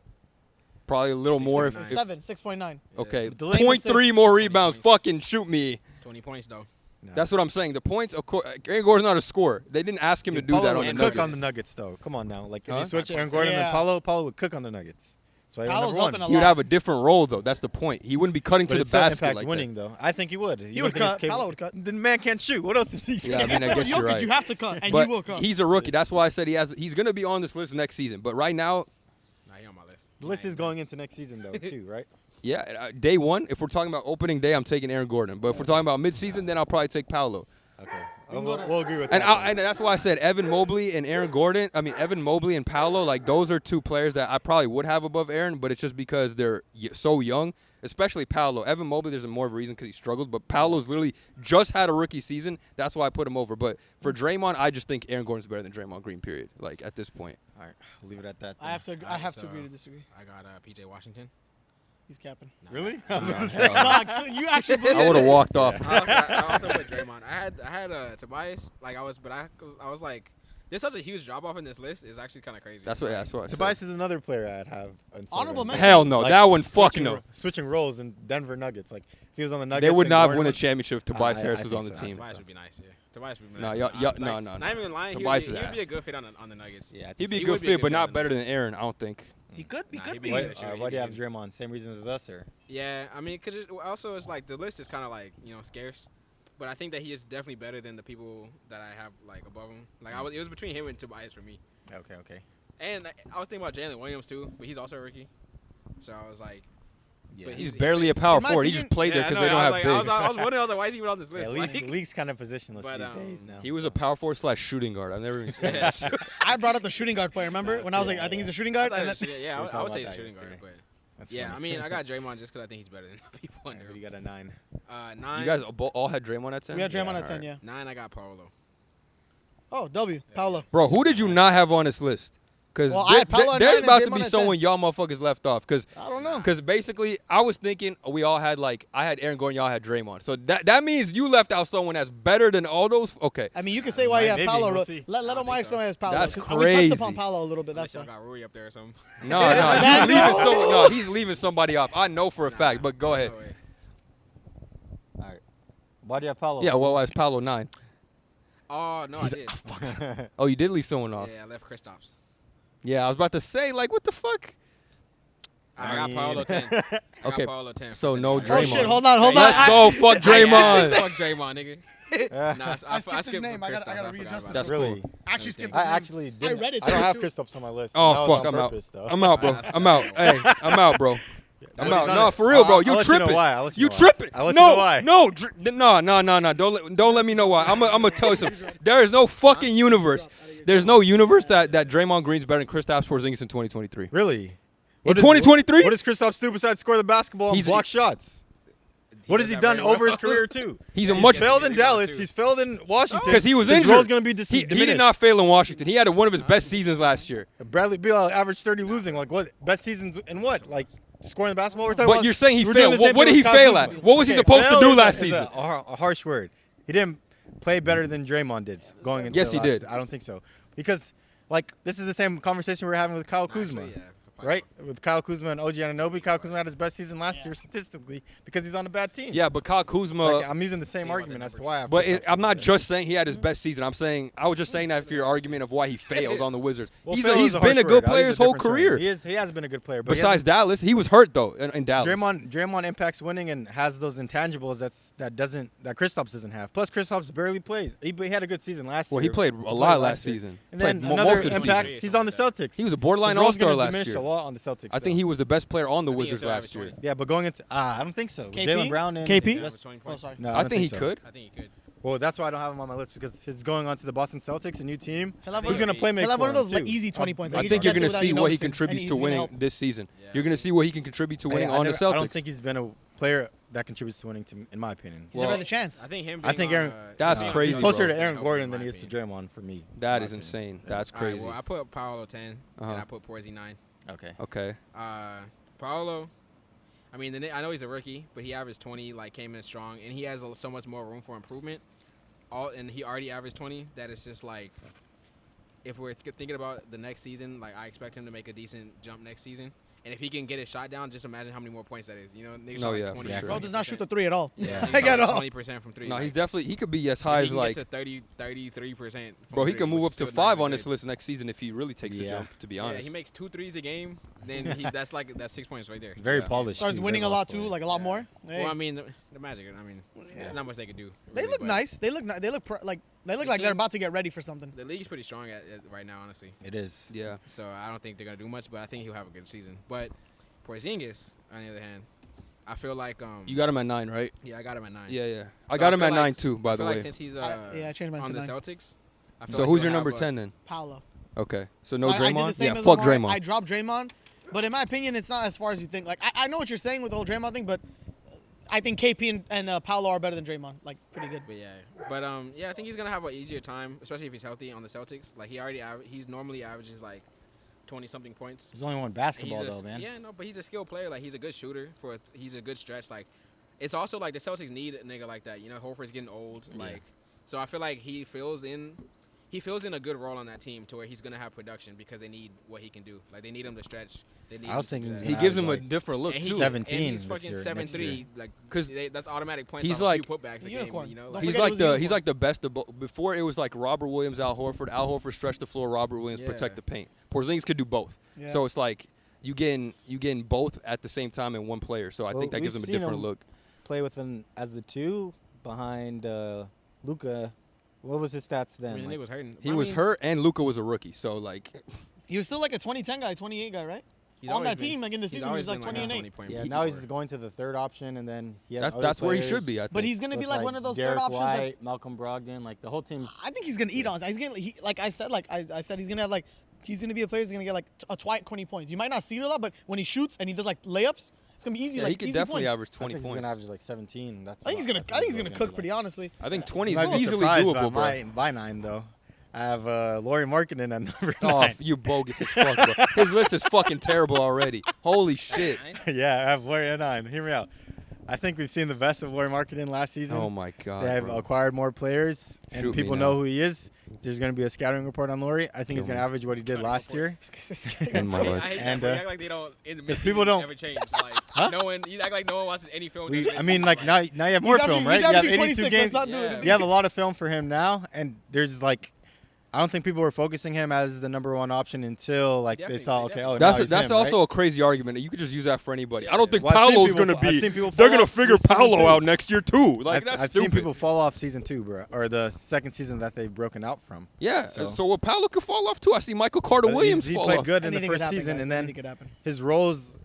S1: Probably a little more. If,
S2: 6.9.
S1: okay,
S3: But the Lakers-
S1: 0.3 more rebounds. Fucking shoot me.
S4: 20 points though.
S3: No.
S1: That's what I'm saying. The points, of course, Aaron Gordon's not a scorer. They didn't ask him to do that
S3: Paulo
S1: on the
S3: would
S1: Nuggets.
S3: cook on the Nuggets, though. Come on now. Like, if
S1: Huh?
S3: you switch Aaron
S4: 5.6.
S3: Gordon
S2: Yeah.
S3: and Paulo would cook on the Nuggets. So I
S2: Paolo's
S3: number one.
S2: helping a
S1: He would
S2: lot.
S1: have a different role, though. That's the point. He wouldn't be cutting
S3: But
S1: to the
S3: it's still
S1: basket
S3: impact
S1: like
S3: winning, though. I think he would.
S2: He would cut. Paolo would cut.
S3: The man can't shoot. What else is he?
S1: that. Yeah, I mean, I guess you're
S2: Jokic,
S1: right.
S2: you have to cut, and
S1: But
S2: you will cut.
S1: he's a rookie. That's why I said he's going to be on this list next season. But right now,
S4: Nah, he on my list.
S3: The list is going into next season, though, too, right?
S1: yeah, day one, if we're talking about opening day, I'm taking Aaron Gordon. But if we're talking about midseason, then I'll probably take Paolo.
S3: Okay. We'll agree with
S1: And,
S3: that.
S1: and that's why I said Evan Mobley and Aaron Gordon. I mean, Evan Mobley and Paolo, like those are two players that I probably would have above Aaron, but it's just because they're so young, especially Paolo. Evan Mobley, there's more of a reason because he struggled, but Paolo's literally just had a rookie season. That's why I put him over. But for Draymond, I just think Aaron Gordon's better than Draymond Green, period, like at this point.
S3: All right. We'll leave it at that.
S2: I have to. I
S4: Alright,
S2: have to
S4: so-
S2: agree to disagree.
S4: I got PJ Washington.
S2: He's capping.
S4: Nah,
S3: Really?
S4: nah, nah, nah.
S2: Dog, so you actually believe
S1: I would have walked off.
S4: I also put Draymond. I had Tobias. Like I was like, there's such a huge drop off in this list. It's actually kind of crazy.
S1: That's what I said.
S3: Tobias is another player I'd have. on
S2: Honorable
S3: Southern.
S2: mention.
S1: Hell no,
S3: Like,
S1: that one, fuck
S3: switching
S1: no.
S3: ro- Switching roles in Denver Nuggets. Like, if he was on the Nuggets,
S1: They would
S3: and
S1: not
S3: Gordon
S1: win a
S3: was-
S1: championship if Tobias
S3: I
S1: Harris was
S3: think
S1: on the
S3: so.
S1: team.
S4: Tobias would be nice. Yeah, Tobias would be
S1: Nah,
S4: nice.
S1: no.
S4: Not even lying.
S1: Tobias
S4: he
S1: is
S4: would be
S1: ass.
S4: a good fit on the Nuggets.
S3: Yeah, I think
S1: He'd be a
S4: He
S1: good
S4: would be a
S1: fit,
S4: good
S1: but
S4: fit
S1: not
S4: on
S1: better
S4: the
S1: than Aaron, I don't think.
S2: he could. He
S4: Nah,
S2: could
S4: he'd
S2: be.
S4: be
S3: Why,
S4: good. Sure,
S3: why do you have
S4: he-
S3: Draymond? Same reasons as us, or?
S4: Yeah, I mean, cause also it's like the list is kind of like scarce, but I think that he is definitely better than the people that I have like above him. Like it was between him and Tobias for me.
S3: Okay.
S4: And I was thinking about Jalen Williams too, but he's also a rookie. So I was like,
S3: Yeah.
S4: But
S1: He's
S4: he's
S1: barely a power
S2: in my
S1: forward. He just
S2: opinion-
S1: played there
S4: yeah,
S1: because
S4: I
S1: they
S4: know,
S1: don't have
S4: I
S1: bigs.
S4: was like, I was wondering, why is he even on this
S3: Yeah,
S4: list?
S3: league's,
S4: Like,
S3: league's kind of positionless
S4: But,
S3: these days now.
S1: He was a power forward / shooting guard. I've never even seen
S4: yeah,
S1: that.
S2: I brought up the shooting guard player. Remember
S4: Nah,
S2: when I was
S3: yeah,
S2: like, I think he's a shooting
S4: I
S2: guard.
S4: thought
S2: And
S4: it was-
S2: then,
S4: yeah,
S3: We
S4: I
S3: talked
S4: would say
S3: about
S4: he's a
S3: that
S4: shooting guard,
S3: yesterday.
S4: but
S3: That's
S4: yeah,
S3: funny.
S4: I mean, I got Draymond just because I think he's better than people
S3: Alright,
S4: under
S3: who do
S4: him.
S3: you got a 9?
S4: 9.
S1: You guys all had Draymond at 10?
S2: we had Draymond
S3: Yeah,
S2: at 10.
S1: alright.
S2: Yeah.
S4: 9. I got Paolo.
S2: Oh, W. Paolo.
S1: Bro, who did you not have on this list? Because
S2: Well, I had Paolo at 9
S1: there's
S2: and
S1: about to
S2: Draymond
S1: be
S2: at
S1: someone y'all motherfuckers left off. Because
S2: I don't know.
S1: basically, I was thinking we all had, like, I had Aaron Gordon, y'all had Draymond. So that means you left out someone that's better than all those. Okay.
S2: I mean, you can say why you have
S3: Maybe,
S2: Paolo.
S3: we'll see.
S2: Let
S4: I don't
S2: Omari
S4: think so.
S2: explain his Paolo.
S1: That's
S2: 'cause We touched upon
S1: crazy.
S2: Paolo a little bit.
S4: Unless
S2: That's
S4: y'all
S2: why.
S4: got Rui up there or something.
S1: No,
S2: No.
S1: he's leaving somebody off. I know for a fact, but go ahead.
S4: No way.
S3: All right. Why do you have Paulo?
S1: Yeah, well, it's Paolo 9.
S4: Oh, no, I did.
S1: Oh, you did leave someone off.
S4: Yeah, I left Kristaps.
S1: Yeah, I was about to say, like, what the fuck?
S4: I got
S3: mean-
S4: Paolo 10. I got
S1: Okay,
S4: Paolo 10.
S1: so
S4: for
S1: no
S4: the
S2: Oh
S1: Draymond.
S2: shit! Hold on.
S1: Let's go. Fuck Draymond.
S4: Fuck Draymond, nigga. Nah,
S2: I skipped his
S4: skipped
S2: name. I gotta
S4: Kristaps,
S2: readjust
S4: forgot
S2: this.
S4: about
S1: That's
S4: that.
S3: really?
S1: cool.
S2: Actually skipped.
S3: I
S2: his name.
S3: actually didn't.
S2: read it
S3: I don't have
S2: too.
S3: Kristaps on my list.
S1: Oh,
S3: That was
S1: fuck,
S3: on
S1: I'm out.
S3: purpose, Though.
S1: I'm out, bro.
S4: That's
S1: I'm out. Hey, I'm out, bro. I'm
S3: What's
S1: out.
S3: on
S1: No,
S3: it?
S1: for real, bro.
S3: I'll
S1: You
S3: let you know
S1: tripping.
S3: why. I'll let you
S1: You
S3: know why.
S1: tripping.
S3: I'll let you know why.
S1: No. Don't let me know why. I'm gonna tell you something. There is no fucking universe. There's no universe that Draymond Green's better than Kristaps Porzingis in 2023.
S3: Really?
S1: In 2023?
S3: What does Kristaps do besides score the basketball and
S1: He's-
S3: block shots? What has he
S4: does
S3: done
S4: that very
S3: over his
S4: well.
S3: career too?
S1: He's a
S3: He's
S1: much
S3: failed in
S4: He does
S3: Dallas.
S4: too.
S3: He's failed in Washington.
S1: because he was
S3: His
S1: injured.
S3: role's going to be
S1: He
S3: diminished.
S1: did not fail in Washington. He had one of his best seasons last year.
S3: Bradley Beal averaged 30 losing. Like what? Best seasons in what? Like scoring the basketball? We're talking
S1: But
S3: about,
S1: you're saying he
S3: we're doing
S1: failed.
S3: the same
S1: What
S3: thing
S1: did he
S3: with
S1: fail
S3: Kyle
S1: at?
S3: Kuzma.
S1: What was he
S3: Okay,
S1: supposed to
S3: fail
S1: do
S3: is
S1: last
S3: is
S1: season?
S3: A harsh word. He didn't play better than Draymond did going into
S1: Yes, he
S3: last-
S1: did.
S3: I don't think so. Because like this is the same conversation we were having with Kyle Kuzma.
S4: Actually, yeah.
S3: Right? With Kyle Kuzma and OG Anunoby, Kyle Kuzma had his best season last year statistically because he's on a bad team.
S1: Yeah, but Kyle Kuzma.
S3: Like, I'm using the same
S4: Think about
S3: argument
S4: the
S3: as to
S4: numbers.
S3: why. I
S1: But
S3: put
S1: I'm not
S3: Kristaps
S1: just saying he had his best season. I was just saying that for your argument of why he failed on the Wizards.
S3: Well,
S1: he's
S3: fail is
S1: been
S3: harsh
S1: a good
S3: word. I'll
S1: player
S3: use
S1: his
S3: a
S1: whole
S3: different term.
S1: career.
S3: He has been a good player. But he
S1: Besides
S3: hasn't-
S1: Dallas, he was hurt though in Dallas.
S3: Draymond impacts winning and has those intangibles that Kristaps doesn't have. Plus, Kristaps barely plays. He had a good season last year.
S1: Well, he played a
S3: He
S1: lot
S3: played
S1: last
S3: year.
S1: season.
S3: And
S1: Played
S3: then
S1: most
S3: another
S1: of the
S3: impact.
S1: season.
S3: He's on the Celtics.
S1: He was a borderline
S3: His role's
S1: All-Star
S3: gonna
S1: last
S3: diminish
S1: year.
S3: a lot on the Celtics.
S1: I think he was the best player on the
S4: I think he
S1: Wizards
S4: still
S1: last
S4: averaged
S1: year.
S4: 20.
S3: Yeah, but going into I don't think so.
S2: KP?
S3: Jalen Brown and
S2: KP?
S4: He averaged 20
S2: Oh,
S4: points.
S2: sorry.
S3: No,
S1: I
S3: don't
S1: think he
S3: so.
S1: could.
S4: I think he could.
S3: Well, that's why I don't have him on my list because he's going on to the Boston Celtics, a new team.
S2: He'll have
S3: Who's
S2: one-
S3: going to play make
S2: He'll have one of
S3: for him,
S2: those like
S3: too.
S2: easy 20 points.
S1: I
S2: Like, he
S1: think you're
S2: gets
S1: going
S2: it
S1: to
S2: without
S1: see
S2: you
S1: what he
S2: noticing, and
S1: contributes
S2: he's
S1: to
S2: gonna
S1: winning
S2: help.
S1: this season.
S4: Yeah.
S1: You're going to see what he can contribute to winning on the Celtics.
S3: I don't think he's been a player that contributes to winning, in my opinion.
S2: He's never had the chance.
S4: I think him.
S3: I think
S4: being
S3: Aaron.
S4: on,
S1: That's
S4: being on
S1: crazy,
S3: He's
S4: the
S3: closer
S1: bro.
S3: to Aaron
S4: Celtics
S3: Gordon
S4: in
S3: than
S4: my
S3: he is to
S4: opinion.
S3: Draymond for me.
S1: That
S3: in my
S1: is
S3: opinion.
S1: insane.
S3: Yeah.
S1: That's
S4: All right,
S1: crazy.
S4: well, I put Paolo 10,
S1: Uh-huh.
S4: and I put Porzy 9.
S3: Okay.
S1: Okay.
S4: Paolo, I mean, I know he's a rookie, but he averaged 20, like came in strong, and he has so much more room for improvement. And he already averaged 20. That is just like, if we're thinking about the next season, like I expect him to make a decent jump next season. And if he can get his shot down, just imagine how many more points that is. You know, niggas
S1: No,
S4: shot
S1: yeah,
S4: like
S1: for
S4: 20.
S1: sure.
S2: Bro does not shoot the three at all.
S3: Yeah.
S2: Like at all.
S4: 20% from three.
S1: No,
S4: like,
S1: he's definitely he could be as high
S4: if
S1: as
S4: he can
S1: like
S4: get to 33%.
S1: bro. He
S4: three,
S1: could move
S4: which
S1: up
S4: is
S1: to
S4: still not
S1: 5
S4: even
S1: on this
S4: good.
S1: list next season if he really takes a
S3: Yeah.
S1: jump. To be
S4: Yeah,
S1: honest,
S4: he makes 2 threes a game. Then that's 6 points right there.
S3: Very
S1: Yeah.
S3: polished.
S2: Starts
S3: too,
S2: winning
S3: very
S2: a lot
S3: polished
S2: too,
S3: player.
S2: like a lot
S4: Yeah.
S2: more. Hey.
S4: Well, I mean, the Magic. I mean,
S2: Yeah.
S4: there's not much they could do.
S2: They
S4: really,
S2: look
S4: but
S2: nice. They look like
S4: The
S2: they're
S4: team-
S2: about to get ready for something.
S4: The league's pretty strong at right now, honestly.
S3: It is.
S1: yeah.
S4: So I don't think they're gonna do much, but I think he'll have a good season. But Porzingis, on the other hand, I feel like
S1: You got him at 9, right?
S4: yeah, I got him at 9.
S1: Yeah, yeah.
S4: So
S1: I got him
S4: feel
S1: at
S4: like-
S1: 9 too. By
S4: I
S1: the
S4: feel
S1: way.
S4: like since he's
S2: I changed mine
S4: on
S2: to
S4: the
S2: 9.
S4: Celtics, I feel
S1: So
S4: like
S1: who's
S4: he'll
S1: your number
S4: have
S1: 10 then?
S2: Paolo.
S1: Okay. So no
S2: I did the
S1: Draymond.
S2: same
S1: Yeah,
S2: as
S1: fuck
S2: Omari.
S1: Draymond.
S2: I dropped Draymond, but in my opinion, it's not as far as you think. Like I know what you're saying with the whole Draymond thing, but I think KP and Paolo are better than Draymond. Like pretty good.
S4: But yeah, I think he's gonna have an easier time, especially if he's healthy on the Celtics. Like he's normally averages like 20-something points.
S3: There's only one
S4: And
S3: basketball
S4: he's
S3: though, man.
S4: Yeah, no, but he's a skilled player. Like he's a good shooter he's a good stretch. Like it's also like the Celtics need a nigga like that. You know, Horford's getting old.
S3: Yeah.
S4: Like so I feel like he fills in a good role on that team to where he's gonna have production because they need what he can do. Like they need him to stretch. They need
S3: I was
S4: him to do
S3: thinking
S4: that.
S3: he's
S1: He
S3: gonna
S1: gives him a
S3: average,
S1: different look
S4: And
S1: too.
S4: he's
S3: 17
S4: and he's
S3: this
S4: fucking
S3: year, next
S4: 7'3",
S3: year.
S4: like
S1: 'Cause
S4: that's automatic points.
S1: he's
S4: off a few
S1: like-
S4: putbacks
S2: The
S4: a game.
S2: unicorn.
S4: You know,
S2: Don't
S4: like,
S1: He's
S2: forget
S1: like
S2: he was
S1: the
S2: unicorn.
S1: he's like the best of both. Before it was like Robert Williams, Al Horford. Al Horford stretched the floor. Robert Williams
S4: Yeah.
S1: protect the paint. Porzingis could do both.
S2: Yeah.
S1: So it's like you getting both at the same time in one player. So I
S3: Well,
S1: think that gives him
S3: we've
S1: a
S3: seen
S1: different
S3: him
S1: look.
S3: play with him as the 2 behind Luka. What was his stats then?
S4: I mean, the
S3: Like,
S4: nigga was hurting.
S1: He
S4: I
S1: was
S4: mean,
S1: hurt, and Luca was a rookie. So like,
S2: He was still like a 20-10 guy, 28 guy, right?
S4: he's
S2: On
S4: always
S2: that
S4: been-
S2: team, like in the season, he
S4: always
S2: was like
S4: been
S2: 20 and
S4: a
S2: 8.
S4: 20-point
S3: yeah,
S4: point
S3: now he's
S4: scorer.
S3: going to the third option, and then he has
S1: that's where he should be. I think.
S2: But he's gonna be
S3: with,
S2: like one of those
S3: Derek
S2: third options.
S3: White,
S2: That's,
S3: Malcolm Brogdon, like the whole team's.
S2: I think he's gonna eat on. He's gonna like I said he's gonna have like he's gonna be a player. He's gonna get like a 20 points. You might not see it a lot, but when he shoots and he does like layups, it's gonna be easy.
S1: yeah,
S2: like
S1: he could
S2: easy
S1: definitely
S2: points.
S1: average
S3: I
S1: 20
S3: think he's
S1: points.
S3: gonna average like 17. That's
S2: I think he's gonna. I think he's gonna cook pretty honestly.
S1: I think 20 is
S3: I'd be
S1: easily
S3: surprised
S1: doable, bro.
S3: by 9 though. I have Laurie Markkinen at number
S1: Oh,
S3: 9.
S1: you bogus as fuck, bro. His list is fucking terrible already. Holy shit.
S3: Yeah, I have Laurie at 9. Hear me out. I think we've seen the best of Laurie Markkinen last season.
S1: Oh my god.
S3: They have
S1: bro.
S3: acquired more players, and
S1: Shoot me
S3: people
S1: now.
S3: know who he is. There's going to be a scouting report on Laurie. I think
S1: Kill
S3: he's going
S1: me.
S3: to average what he did
S4: Scouting
S3: last year.
S1: In my
S4: I
S1: life.
S4: hate
S3: And,
S4: that. They act like they don't. In the
S3: people
S4: midseason
S3: don't-
S4: ever change. Like no one. You act like no one watches any film. during
S3: I mean,
S4: midseason,
S3: like now you have more film, right?
S2: He's
S3: You have
S2: averaging
S3: 82
S2: 26.
S3: games.
S2: Let's not do
S4: Yeah.
S2: it.
S3: You have a lot of film for him now, and there's like, I don't think people were focusing him as the number 1 option until like they
S4: Definitely,
S3: saw,
S4: they
S3: okay,
S4: definitely-
S3: oh, now he's
S1: That's
S3: him,
S1: also
S3: right?
S1: a crazy argument. You could just use that for anybody. I don't think
S3: Well, I've seen
S1: Paolo's
S3: people-
S1: gonna
S3: I've
S1: be.
S3: seen people
S1: They're
S3: fall
S1: gonna
S3: off
S1: figure
S3: season
S1: Paolo
S3: 2.
S1: out next year too. Like
S3: I've
S1: that's
S3: seen
S1: stupid.
S3: people fall off season 2, bro, or the second season that they've broken out from.
S1: Yeah.
S3: So-
S1: So what Paolo could fall off too. I see Michael Carter
S3: But
S1: Williams
S3: he
S1: fall
S3: played
S1: off.
S3: good in the
S2: Anything could
S3: first
S2: happen,
S3: season,
S2: guys.
S3: and then
S2: Anything could happen.
S3: his roles.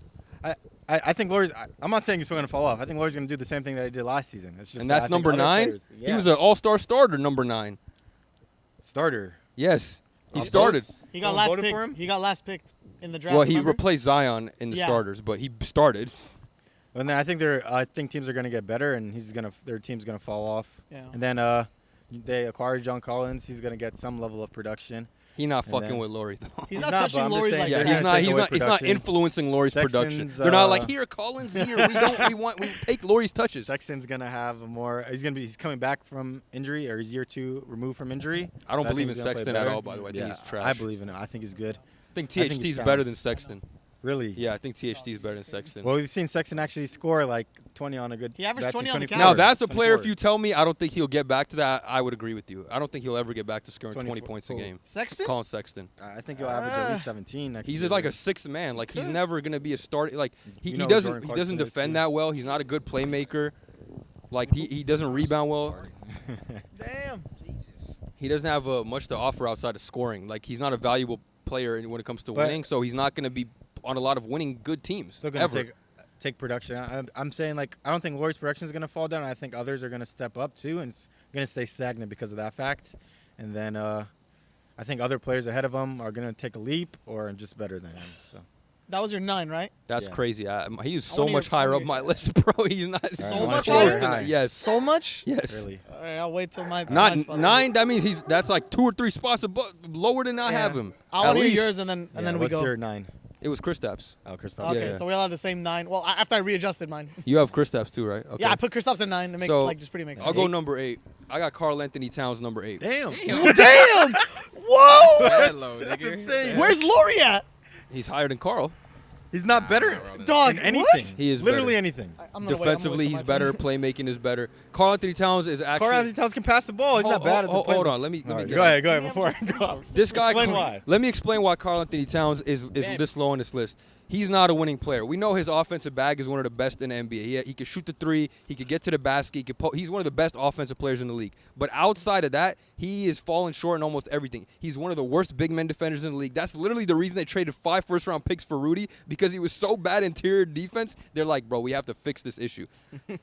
S3: I think Laurie's. I'm not saying he's still going to fall off. I think Laurie's going to do the same thing that he did last season. It's just
S1: And
S3: that
S1: that's
S3: I think
S1: number
S3: other
S1: 9.
S3: players-
S1: He
S3: yeah.
S1: was an all-star starter, number 9.
S3: starter.
S1: Yes. He
S3: On
S1: started.
S3: votes?
S2: He got
S3: Someone
S2: last
S3: voted
S2: picked.
S3: for him?
S2: He got last picked in the draft.
S1: Well, he
S2: remember?
S1: replaced Zion in the
S2: Yeah.
S1: starters, but he started.
S3: And then I think teams are going to get better, and their team's going to fall off.
S2: Yeah.
S3: And then they acquired John Collins. He's going to get some level of production.
S1: He not
S3: And
S1: fucking
S3: then-
S1: with Laurie though.
S2: He's
S3: He's
S2: not
S3: not, but
S2: touching
S3: I'm just
S2: Laurie's
S3: saying
S2: like
S1: Yeah,
S3: they're
S2: that.
S3: gonna take away
S1: he's not
S3: production.
S1: influencing Laurie's production.
S3: Sexton's,
S1: They're not like here, Collins here. We take Laurie's touches.
S3: Sexton's going to have a more. He's coming back from injury, or he's year 2 removed from injury.
S1: I don't
S3: So
S1: believe in
S3: he's gonna play
S1: Sexton at
S3: better.
S1: all. By the way, I think
S3: Yeah,
S1: he's trash.
S3: I believe in him. I think he's good.
S1: I think
S3: think
S1: THT
S3: he's
S1: is
S3: sound.
S1: better than Sexton.
S3: Really?
S1: Yeah, I think THT is better than Sexton.
S3: Well, we've seen Sexton actually score like 20 on a good.
S2: He averaged
S3: that's
S2: 20 on the
S3: 24.
S1: Now that's a player.
S3: 24.
S1: If you tell me, I don't think he'll get back to that. I would agree with you. I don't think he'll ever get back to scoring 20
S3: 24
S1: points a game.
S2: Sexton?
S1: Colin Sexton.
S3: I think he'll average at least 17 next
S1: He's
S3: year.
S1: like a sixth man. Like he's
S2: Could.
S1: never gonna be a start. Like
S3: You
S1: he
S3: know
S1: doesn't
S3: Jordan
S1: he doesn't
S3: Clarkson is,
S1: defend
S3: too.
S1: that well. He's not a good playmaker. Like he doesn't rebound well.
S2: Damn.
S4: Jesus.
S1: He doesn't have much to offer outside of scoring. Like he's not a valuable player when it comes to
S3: But-
S1: winning. So he's not gonna be on a lot of winning good teams.
S3: Still gonna
S1: ever.
S3: take production. I'm saying like I don't think Laurie's production is gonna fall down. I think others are gonna step up too, and it's gonna stay stagnant because of that fact. And then I think other players ahead of him are gonna take a leap or just better than him. So
S2: That was your 9, right?
S1: That's
S3: Yeah.
S1: crazy. He's
S2: I
S1: so
S2: wanna
S1: much
S2: hear-
S1: higher
S2: I
S1: up
S2: wanna
S1: my
S2: hear-
S1: list, bro. He's not
S2: So
S3: much
S1: close
S3: higher?
S1: to
S3: High.
S1: Yes.
S2: So much?
S1: Yes.
S3: really,
S2: All right, I'll wait till my.
S1: Not
S2: my spot.
S1: 9. That means that's like 2 or 3 spots lower than I
S2: Yeah.
S1: have him.
S2: I
S1: At
S2: want to hear
S1: least.
S2: yours and then we
S3: what's
S2: go.
S3: your 9?
S1: It was Kristaps.
S3: Oh, Kristaps.
S2: Okay,
S1: Yeah.
S2: so we all have the same 9. Well, after I readjusted mine.
S1: You have Kristaps too, right? Okay.
S2: Yeah, I put Kristaps at 9 to make
S1: So,
S2: like just pretty make sense.
S1: I'll go number 8. I got Karl Anthony Towns number 8.
S3: Damn.
S2: Damn! Whoa!
S4: That low,
S3: That's
S4: nigga.
S3: insane.
S2: Where's Laurie at?
S1: He's higher than Karl.
S3: He's not better
S4: not rolling.
S2: Dog,
S3: in anything.
S2: what?
S1: He is
S3: literally
S1: better.
S3: anything.
S2: I'm gonna wait
S1: Defensively,
S2: till
S1: he's
S2: my
S1: better.
S2: turn.
S1: Playmaking is better. Karl Anthony Towns is actually.
S3: Karl Anthony Towns can pass the ball. He's not bad at the play.
S1: Hold on. Let me
S3: All right,
S1: get
S3: go ahead.
S2: Yeah,
S3: Before I go,
S1: This guy.
S3: explain why.
S1: Let me explain why Karl Anthony Towns is
S4: Man.
S1: this low on this list. He's not a winning player. We know his offensive bag is one of the best in the NBA. He can shoot the three. He could get to the basket. He's one of the best offensive players in the league. But outside of that, he is falling short in almost everything. He's one of the worst big men defenders in the league. That's literally the reason they traded 5 first-round picks for Rudy, because he was so bad interior defense. They're like, bro, we have to fix this issue.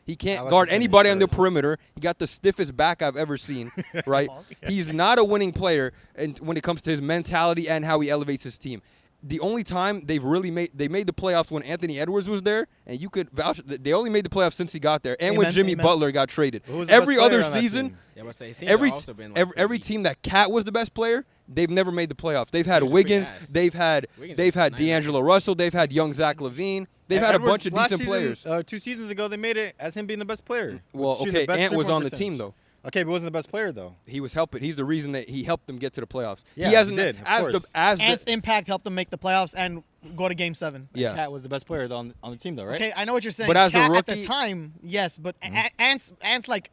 S1: He
S3: I
S1: can't
S3: like
S1: guard
S3: to finish
S1: anybody on the
S3: first.
S1: perimeter. He got the stiffest back I've ever seen, right? He's not a winning player, and when it comes to his mentality and how he elevates his team. The only time they made the playoffs when Anthony Edwards was there, and you could vouch that they only made the playoffs since he got there, and when
S2: Amen,
S1: Jimmy
S2: amen.
S1: Butler got traded.
S3: Who was the best
S1: Every
S3: player
S1: other
S3: on that
S1: season,
S3: team?
S4: Yeah, I would say his teams
S1: every
S4: have also been like
S1: every
S4: pretty-
S1: team that Cat was the best player, they've never made the playoffs. They've had
S4: Teams are
S1: Wiggins,
S4: pretty ass.
S1: they've had
S4: Wiggins
S1: they've
S4: is
S1: had
S4: nice.
S1: D'Angelo Russell, they've had young Zach LaVine, they've had a
S3: Edwards,
S1: bunch of
S3: last
S1: decent
S3: season,
S1: players.
S3: 2 seasons ago, they made it as him being the best player.
S1: Well,
S3: Shooting the
S1: okay,
S3: best
S1: Ant was
S3: three-point
S1: on the
S3: percentage.
S1: team though.
S3: Okay, but wasn't the best player though.
S1: He was helping. He's the reason that he helped them get to the playoffs.
S3: Yeah,
S1: he hasn't
S3: he did, of
S1: as the
S3: course.
S1: as
S2: Ant's
S1: the
S2: impact helped them make the playoffs and go to Game 7.
S1: yeah.
S3: Cat was the best player on the team though, right?
S2: Okay, I know what you're saying.
S1: But as a
S2: Cat at
S1: rookie-
S2: the time, yes, but Ant's like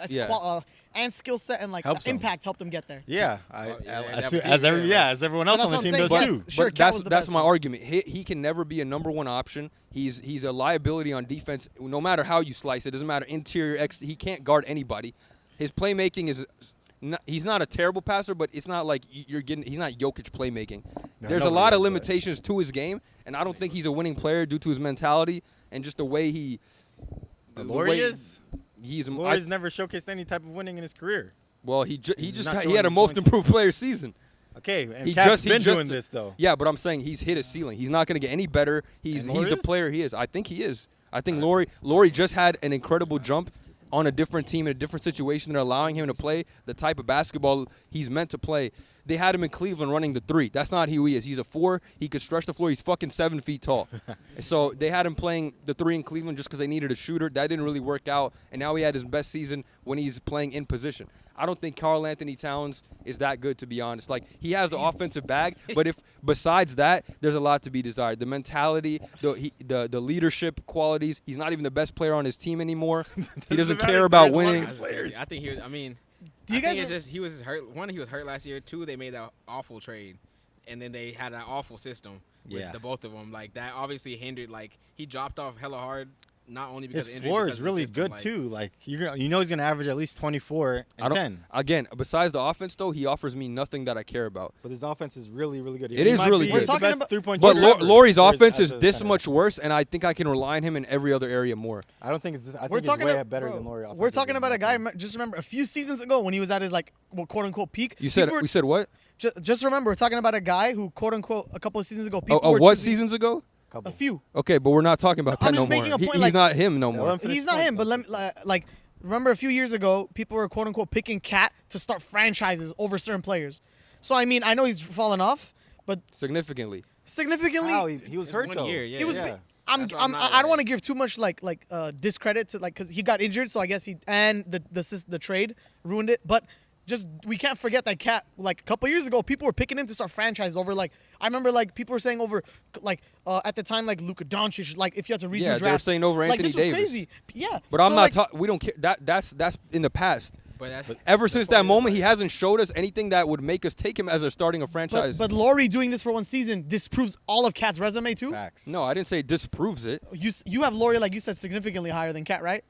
S1: yeah.
S2: Ant's skill set and like
S3: Helps him.
S2: impact helped them get there.
S3: Yeah,
S4: yeah,
S3: as
S4: that team player,
S3: as everyone else
S2: But
S3: on the
S2: that's
S3: team
S2: what I'm
S3: does
S2: saying,
S3: too.
S2: yes. Sure,
S1: But
S2: Cat was the
S1: that's
S2: best
S1: my
S2: one.
S1: argument. He can never be a number one option. He's a liability on defense. No matter how you slice it, doesn't matter interior, he can't guard anybody. His playmaking is. He's not a terrible passer, but it's not like you're getting. He's not Jokic playmaking.
S3: No,
S1: There's a
S3: nobody
S1: lot of
S3: is, but-
S1: limitations to his game, and I don't think he's a winning player due to his mentality and just the way he.
S3: Laurie is.
S1: He's.
S3: Laurie's never showcased any type of winning in his career.
S1: Well, he
S3: He's
S1: just
S3: not
S1: got, he
S3: showing
S1: had a
S3: his
S1: most
S3: points.
S1: improved player season.
S3: Okay, and
S1: He
S3: Cat's
S1: just- he
S3: been
S1: just-
S3: doing this though.
S1: Yeah, but I'm saying he's hit a ceiling. He's not going to get any better. He's
S3: And Laurie
S1: the
S3: is?
S1: player he is. I think he is. I think Laurie just had an incredible jump on a different team in a different situation. They're allowing him to play the type of basketball he's meant to play. They had him in Cleveland running the 3. That's not who he is. He's a 4. He could stretch the floor. He's fucking 7 feet tall. So they had him playing the 3 in Cleveland just because they needed a shooter. That didn't really work out. And now he had his best season when he's playing in position. I don't think Karl Anthony Towns is that good, to be honest. Like, he has the offensive bag, but if besides that, there's a lot to be desired. The mentality, the leadership qualities. He's not even the best player on his team anymore. He doesn't
S3: matter.
S1: care about
S3: There's
S1: winning.
S4: That's crazy. I think he was. I mean,
S2: Do you
S4: I think
S2: guys
S4: it's just he was hurt. One, he was hurt last year. 2, they made that awful trade, and then they had an awful system with
S3: Yeah.
S4: the both of them. Like that obviously hindered. Like he dropped off hella hard, not only because
S3: His
S4: of injury,
S3: floor
S4: because
S3: is
S4: of the
S3: really
S4: system.
S3: good
S4: Like,
S3: too. Like he's gonna average at least 24
S1: I
S3: and
S1: don't,
S3: 10.
S1: Again, besides the offense, though, he offers me nothing that I care about.
S3: But his offense is really, really good.
S1: It is
S3: might
S1: really
S3: be
S1: good.
S3: the
S2: We're talking
S3: best
S2: about-
S3: three-point
S1: But
S3: shooter ever
S1: Laurie's
S3: for his-
S1: offense
S3: as
S1: is
S3: a
S1: this
S3: center.
S1: much worse, and I think I can rely on him in every other area more.
S3: I don't think it's. I
S2: We're
S3: think
S2: talking
S3: it's way
S2: about,
S3: better
S2: bro,
S3: than Laurie.
S2: we're talking about a guy.
S3: offensively.
S2: Just remember, a few seasons ago when he was at his like quote unquote peak.
S1: You said we said what?
S2: Just remember, we're talking about a guy who quote unquote a couple of seasons ago. People
S1: Oh,
S2: were
S1: what
S2: choosing-
S1: seasons ago?
S3: Couple.
S2: A few.
S1: Okay, but we're not talking about
S2: I'm
S1: that no
S2: just
S1: more.
S2: making a point,
S1: He's
S2: like-
S1: not him no
S3: Yeah,
S1: more.
S3: let him finish
S2: He's not
S3: point,
S2: him, but
S3: though.
S2: let me like remember a few years ago, people were quote unquote picking Cat to start franchises over certain players. So I mean, I know he's fallen off, but
S1: Significantly.
S2: significantly,
S3: How? He was
S4: It's
S3: hurt
S4: 1
S3: though.
S4: year, yeah.
S2: it was.
S3: Yeah.
S4: That's why I'm not,
S2: I don't want to
S4: like-
S2: give too much like discredit to like because he got injured, so I guess the trade ruined it. But just we can't forget that Cat like a couple years ago, people were picking him to start franchises over like I remember like people were saying over like at the time like Luka Doncic, like if you had to redo
S1: Yeah, they were
S2: drafts,
S1: saying over
S2: like,
S1: Anthony
S2: this was
S1: Davis.
S2: Crazy. Yeah,
S1: But I'm
S2: so,
S1: not
S2: like,
S1: talking. We don't care. That's in the past.
S4: But that's
S1: Ever since that moment, he hasn't showed us anything that would make us take him as a starting a franchise.
S2: But Laurie doing this for one season disproves all of Cat's resume too.
S3: Facts.
S1: No, I didn't say it disproves it.
S2: You have Laurie like you said significantly higher than Cat, right?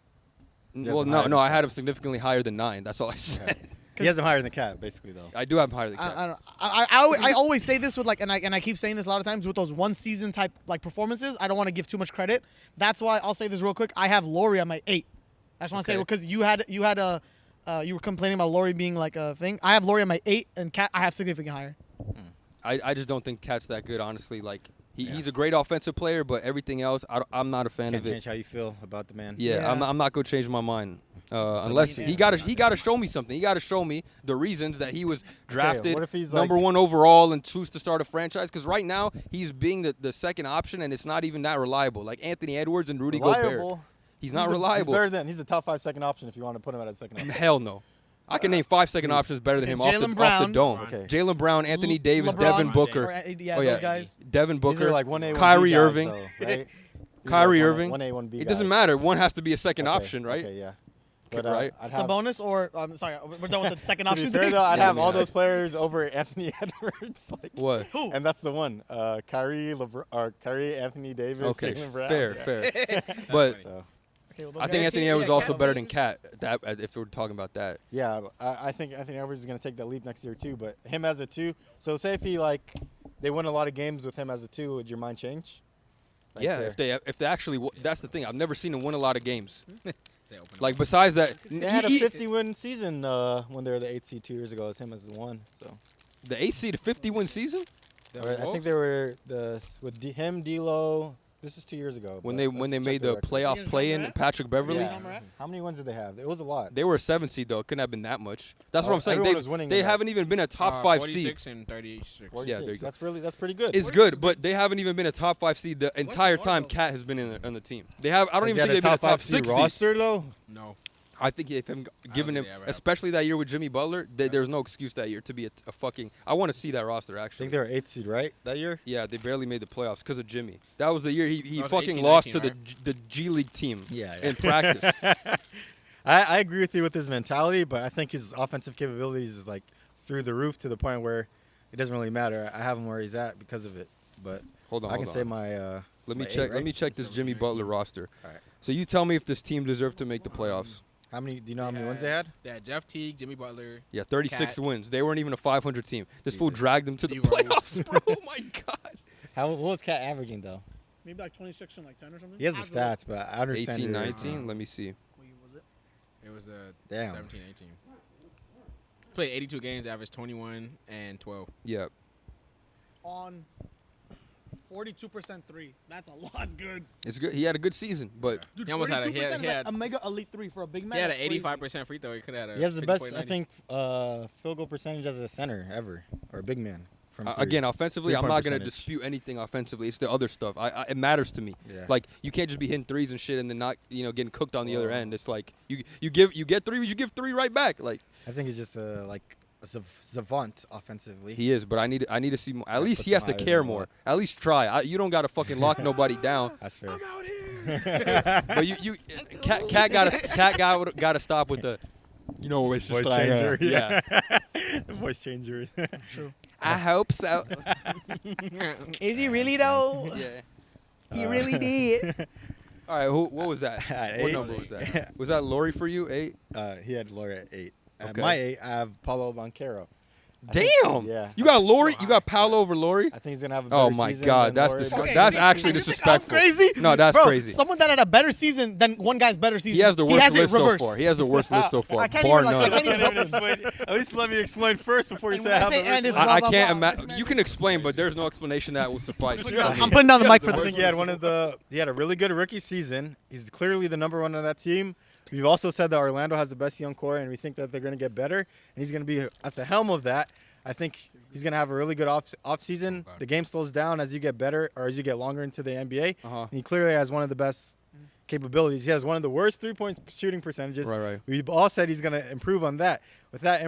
S3: Yes,
S1: Well,
S3: I'm
S1: no,
S3: higher
S1: no,
S3: than
S1: I had him significantly higher than 9. That's all I said.
S3: He has him higher than Cat, basically though.
S1: I do have him higher than Cat.
S2: I don't. I always say this with like, and I keep saying this a lot of times with those one season type like performances. I don't want to give too much credit. That's why I'll say this real quick. I have Laurie at my 8. I just want to say
S1: Okay.
S2: because you were complaining about Laurie being like a thing. I have Laurie at my 8, and Cat I have significantly higher.
S1: I just don't think Cat's that good, honestly. Like he's a great offensive player, but everything else, I'm not a fan
S3: Can't
S1: of it.
S3: change how you feel about the man.
S1: Yeah,
S2: Yeah.
S1: I'm not gonna change my mind unless he gotta show me something. He gotta show me the reasons that he was drafted
S3: what if he's
S1: number
S3: like-
S1: 1 overall and choose to start a franchise. Because right now he's being the second option, and it's not even that reliable. Like Anthony Edwards and Rudy Gobert.
S3: Reliable.
S1: He's not reliable.
S3: He's better than. He's a top 5 second option if you want to put him at a second option.
S1: Hell no. I can name 5 second options better than him off
S2: Jaylen
S1: the
S2: Brown.
S1: dome.
S3: Okay.
S1: Jaylen Brown, Anthony Davis,
S2: LeBron,
S1: Devin
S2: or,
S1: Booker.
S2: yeah,
S1: Oh,
S2: those guys.
S1: Devin Booker.
S3: These are like 1A, 1B
S1: Kyrie
S3: guys,
S1: Irving.
S3: though, right?
S1: Kyrie Irving.
S3: 1A, 1B
S1: It
S3: guys.
S1: doesn't matter. One has to be a second
S3: Okay,
S1: option, right?
S3: Okay, yeah.
S1: Right.
S3: I'd have,
S2: Sabonis or sorry, we're done with the second
S3: to be
S2: option.
S3: fair
S2: thing.
S3: though, I'd
S1: Yeah,
S3: have
S1: I
S3: all
S1: mean,
S3: those players over Anthony Edwards. Like,
S1: What?
S2: Who?
S3: and that's the one. Kyrie, Kyrie, Anthony Davis,
S1: Okay,
S3: Jaylen Brown.
S1: fair,
S3: yeah.
S1: fair. But
S3: So
S2: Okay, well, those
S1: I think
S2: guys-
S1: Anthony Edwards is also better than
S2: teams.
S1: Cat. That if we're talking about that.
S3: yeah, I think Anthony Edwards is gonna take that leap next year too. But him as a 2. So say if they win a lot of games with him as a 2, would your mind change? Like
S1: Yeah,
S3: there.
S1: if they actually that's the thing. I've never seen him win a lot of games.
S4: Say open up.
S1: Like besides that,
S3: They had a 50-win season when they were the 8th seed 2 years ago. It was him as the 1. So
S1: the 8 seed, 50-win season
S4: The
S3: or I think
S4: Wolves?
S3: they were him, D'Lo. This is 2 years ago.
S1: when
S3: but
S1: they
S3: let's check
S1: made
S3: the
S1: the
S3: record.
S1: playoff
S2: Against
S1: play-in,
S2: Durant?
S1: Patrick Beverly.
S3: Yeah.
S2: Durant?
S3: How many wins did they have? It was a lot.
S1: They were a 7 seed though. It couldn't have been that much. That's
S3: Oh,
S1: what I'm saying.
S3: everyone was winning
S1: They
S3: in that.
S1: haven't even been a top 5 seed.
S4: 46 and 36.
S1: Yeah, there you
S3: 46.
S1: go.
S3: That's pretty good.
S1: It's good, but they haven't even been a top 5 seed the entire time
S2: Florida?
S1: Cat has been on the team. They have. I don't
S3: Has
S1: even
S3: he
S1: think
S3: had
S1: they've been a top
S3: 5 seed
S1: 6 seed.
S3: roster though.
S4: No.
S1: I think if him given
S4: think
S1: him,
S4: they ever have.
S1: especially that year with Jimmy Butler, there's no excuse that year to be a fucking. I want to see that roster
S3: I
S1: actually.
S3: think they were 8th seed, right? That year.
S1: Yeah, they barely made the playoffs because of Jimmy. That was the year he
S4: That was
S1: fucking
S4: 18,
S1: lost
S4: 19,
S1: to
S4: right?
S1: the G League team
S3: Yeah.
S1: in practice.
S3: I agree with you with his mentality, but I think his offensive capabilities is like through the roof to the point where it doesn't really matter. I have him where he's at because of it. But
S1: Hold on,
S3: I can
S1: hold
S3: say
S1: on.
S3: my.
S1: Let me
S3: my
S1: check.
S3: 8,
S1: Let
S3: right?
S1: me check this Jimmy
S4: 17,
S1: Butler roster.
S3: All right.
S1: So you tell me if this team deserved to make the playoffs.
S3: How many? Do you know how many wins they had?
S4: They had Jeff Teague, Jimmy Butler.
S1: Yeah, 36
S4: Cat.
S1: wins. They weren't even a 500 team. This fool
S3: Jesus.
S1: dragged them to the
S4: D-Rose.
S1: playoffs, bro. Oh my god.
S3: What was Cat averaging though?
S2: Maybe like 26 and like 10 or something.
S3: He has the stats, but I understand.
S1: 18,
S3: your-
S1: 19. Let me see.
S2: Wait, was it?
S4: It was
S3: Damn.
S4: 17, 18. Played 82 games, averaged 21 and 12.
S1: Yeah.
S2: On 42% 3. That's a lot. That's good.
S1: It's good. He had a good season, but
S2: Dude,
S4: He almost had a-
S2: 42%
S4: he had-
S2: is
S4: he
S2: like
S4: had-
S2: a mega elite 3 for a big man.
S4: He had
S2: That's
S4: an
S2: crazy.
S4: 85% free throw. He could have had a
S3: He has the
S4: 50
S3: best,
S4: point
S3: I
S4: 90.
S3: think, field goal percentage as a center ever, or a big man. From three.
S1: again, offensively, I'm
S3: Three-point
S1: not gonna
S3: percentage.
S1: dispute anything offensively. It's the other stuff. It matters to me.
S3: Yeah.
S1: Like you can't just be hitting threes and shit and then not getting cooked on the other
S3: Whoa.
S1: end. It's like you get three, you give 3 right back. Like
S3: I think he's just a savant offensively.
S1: he is, but I need to see more. At
S3: That
S1: least
S3: puts
S1: he has
S3: him
S1: to
S3: higher
S1: care
S3: than a
S1: more.
S3: lot.
S1: At least try. You don't gotta fucking lock nobody down.
S3: That's fair.
S4: I'm out here.
S1: But you cat gotta stop with the. It's
S3: Voice changer.
S1: Yeah.
S3: Voice changers.
S2: True.
S1: I hope so.
S2: Is he really though?
S1: Yeah.
S2: He really did.
S1: All right. What was that?
S3: At
S1: What
S3: 8.
S1: number was that? Was that Laurie for you? 8.
S3: He had Laurie at 8. At
S1: Okay.
S3: my 8, I have Paulo Banchero. I
S1: Damn.
S3: think- yeah.
S1: You got Laurie.
S4: So
S1: You got
S4: high.
S1: Paolo over Laurie.
S3: I think he's gonna have a better
S1: Oh my
S3: season
S1: God,
S3: than
S1: that's
S3: Laurie,
S1: disgusting.
S3: but-
S1: That's
S2: you
S1: actually
S2: think I'm
S1: disrespectful.
S2: crazy?
S1: No, that's
S2: Bro,
S1: crazy.
S2: Someone that had a better season than one guy's better season.
S1: He has the worst
S2: has it
S1: list so
S2: reversed.
S1: far. He has the worst list so far,
S2: I can't
S1: bar
S2: even, like,
S1: none.
S2: I can't even
S3: explain. At least let me explain first before you
S2: And
S3: say
S2: when I
S3: how
S2: say
S3: the
S2: and
S3: rest
S2: is
S3: of
S2: blah,
S1: I
S2: blah,
S1: can't
S2: blah.
S1: imagine. You can explain, but there's no explanation that will suffice.
S2: I'm putting down the mic for
S3: I
S2: the
S3: think he had he had a really good rookie season. He's clearly the number 1 on that team. We've also said that Orlando has the best young core, and we think that they're going to get better. And he's going to be at the helm of that. I think he's going to have a really good off season. The game slows down as you get better or as you get longer into the NBA.
S1: Uh-huh.
S3: And he clearly has one of the best capabilities. He has one of the worst 3-point shooting percentages.
S1: Right.
S3: We've all said he's going to improve on that. With that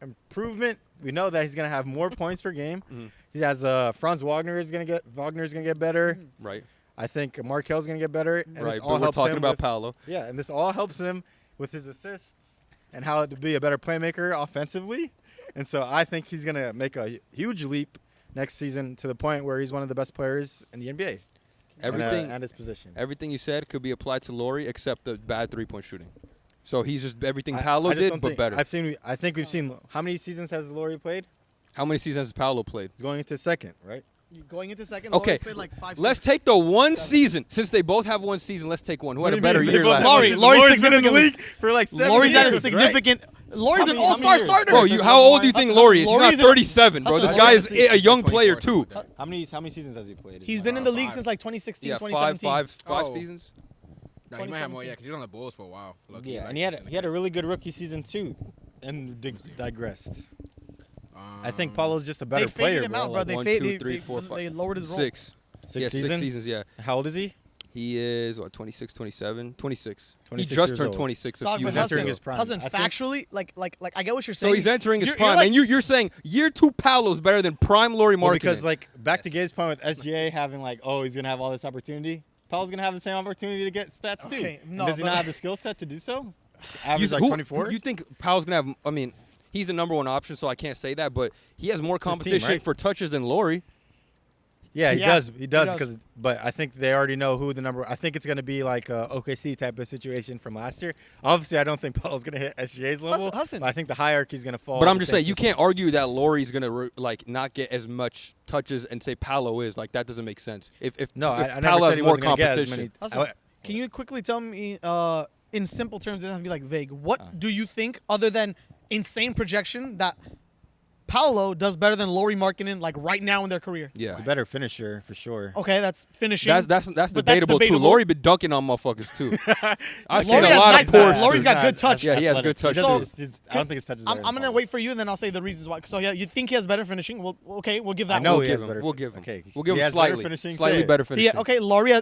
S3: improvement, we know that he's going to have more points per game.
S1: Mhm.
S3: He has Franz Wagner's going to get better.
S1: Right.
S3: I think Markel's going to get better. And
S1: Right.
S3: this all
S1: But we're
S3: helps
S1: talking
S3: him
S1: about
S3: with-
S1: Paolo.
S3: yeah, and this all helps him with his assists and how to be a better playmaker offensively. And so I think he's going to make a huge leap next season to the point where he's one of the best players in the NBA.
S1: Everything.
S3: and his position.
S1: Everything you said could be applied to Laurie except the bad 3-point shooting. So he's just everything
S3: I
S1: Paolo
S3: just
S1: did,
S3: don't
S1: but
S3: think-
S1: better.
S3: I think we've seen how many seasons has Laurie played?
S1: How many seasons has Paolo played?
S3: He's going into second, right?
S2: Going into second.
S1: Okay,
S2: Laurie's played like 5,
S1: Let's
S2: 6.
S1: take the one season. Since they both have one season, let's take one. Who
S3: What
S1: had a
S3: do you
S1: better
S3: mean? They
S1: year
S3: both
S1: last
S3: have one
S1: year?
S3: season.
S2: Laurie's
S3: Laurie's been in the
S2: significantly-
S3: league for like 7
S2: Laurie's
S3: years,
S2: at a
S3: right?
S2: significant. Laurie's
S3: How
S2: an
S3: many
S2: all-star
S3: years?
S2: starter.
S1: Bro, how old do you think Laurie is? He's not
S2: Laurie's a-
S1: 37, bro. This
S2: Hassan,
S1: guy is
S3: Laurie's
S1: a young
S4: 24,
S1: player
S4: something
S1: too.
S4: like that.
S3: How many seasons has he played?
S2: He's been in the league
S4: 5.
S2: since like 2016,
S1: Yeah,
S2: 2017.
S1: five
S4: Oh.
S1: seasons.
S4: No, he might have more, yeah, because he was on the Bulls for a while. Low-key,
S3: Yeah,
S4: like,
S3: and
S4: just in
S3: he had a really good rookie season too, and digressed. I think
S4: Um,
S3: Paulo's just a
S2: They
S3: better
S2: faded
S3: player,
S2: him
S3: bro.
S2: out, bro.
S3: Like,
S2: They
S1: 1,
S2: faded.
S1: 2,
S2: they-
S1: 3,
S2: they-
S1: 4, 5,
S2: They lowered his role.
S1: 6.
S3: Six
S1: Yeah,
S3: seasons?
S1: 6 seasons. Yeah.
S3: How old is he?
S1: He is, 26, 27? 26. He
S3: 26
S1: just
S3: years
S1: turned
S3: old.
S1: 26 a
S2: Dog,
S1: few
S2: but
S3: He's
S1: months
S3: entering
S1: ago.
S3: his prime.
S2: Hassan,
S3: I think-
S2: factually, like I get what you're
S1: So
S2: saying.
S1: he's entering his
S2: You're
S1: prime,
S2: like-
S1: and you're saying year 2 Paolo's better than prime Lauri
S3: Well,
S1: Markkanen.
S3: because like back to Gabe's point with SGA having like, oh, he's gonna have all this opportunity. Paul's gonna have the same opportunity to get stats
S2: Okay,
S3: too.
S2: no,
S3: Does he
S2: but-
S3: not have the skill set to do so?
S1: You-
S3: Average like
S1: who-
S3: 24.
S1: You think Paolo's gonna have? I mean, he's the number 1 option, so I can't say that. But he has more
S3: It's his team,
S1: competition
S3: right?
S1: for touches than Lauri.
S3: Yeah, he
S2: Yeah,
S3: does. He
S2: he
S3: does
S2: does.
S3: because, but I think they already know who the number. I think it's going to be like a OKC type of situation from last year. Obviously, I don't think Paul's going to hit SGA's level.
S2: Hassan.
S3: But I think the hierarchy is going to fall.
S1: But I'm
S3: the
S1: just
S3: same
S1: saying, you
S3: system.
S1: can't argue that Lauri's gonna like not get as much touches and say Paolo is like that doesn't make sense. If
S3: No,
S1: if
S3: I never
S1: Paolo
S3: said
S1: has
S3: he
S1: more
S3: wasn't going to get as
S1: competition,
S3: many.
S2: Hassan, can you quickly tell me, in simple terms, it doesn't have to be like vague. What do you think, other than insane projection, that Paolo does better than Lauri Markkanen like right now in their career?
S1: yeah,
S3: He's a better finisher for sure.
S2: Okay, that's finishing.
S1: that's
S2: But that's
S1: debatable too.
S2: debatable.
S1: Lauri been dunking on moughfuckers too. I've seen
S2: Lauri
S1: a
S2: has
S1: lot
S2: nice
S1: of poor.
S2: touch. Lauri's got good touch.
S1: Yeah, he has good touch.
S3: He doesn't-
S2: So-
S3: I don't think his touch is better
S2: I'm
S3: than
S2: gonna
S3: Paul.
S2: wait for you, and then I'll say the reasons why. So yeah, you think he has better finishing? Well, okay, we'll give that.
S3: I know
S1: We'll
S3: he
S1: give
S3: has
S1: him.
S3: better.
S1: We'll give him.
S3: Okay,
S1: We'll give
S3: he
S1: him
S3: has better
S1: slightly,
S3: finishing, say
S1: slightly
S3: it.
S1: better finishing.
S2: Yeah, okay. Lauri,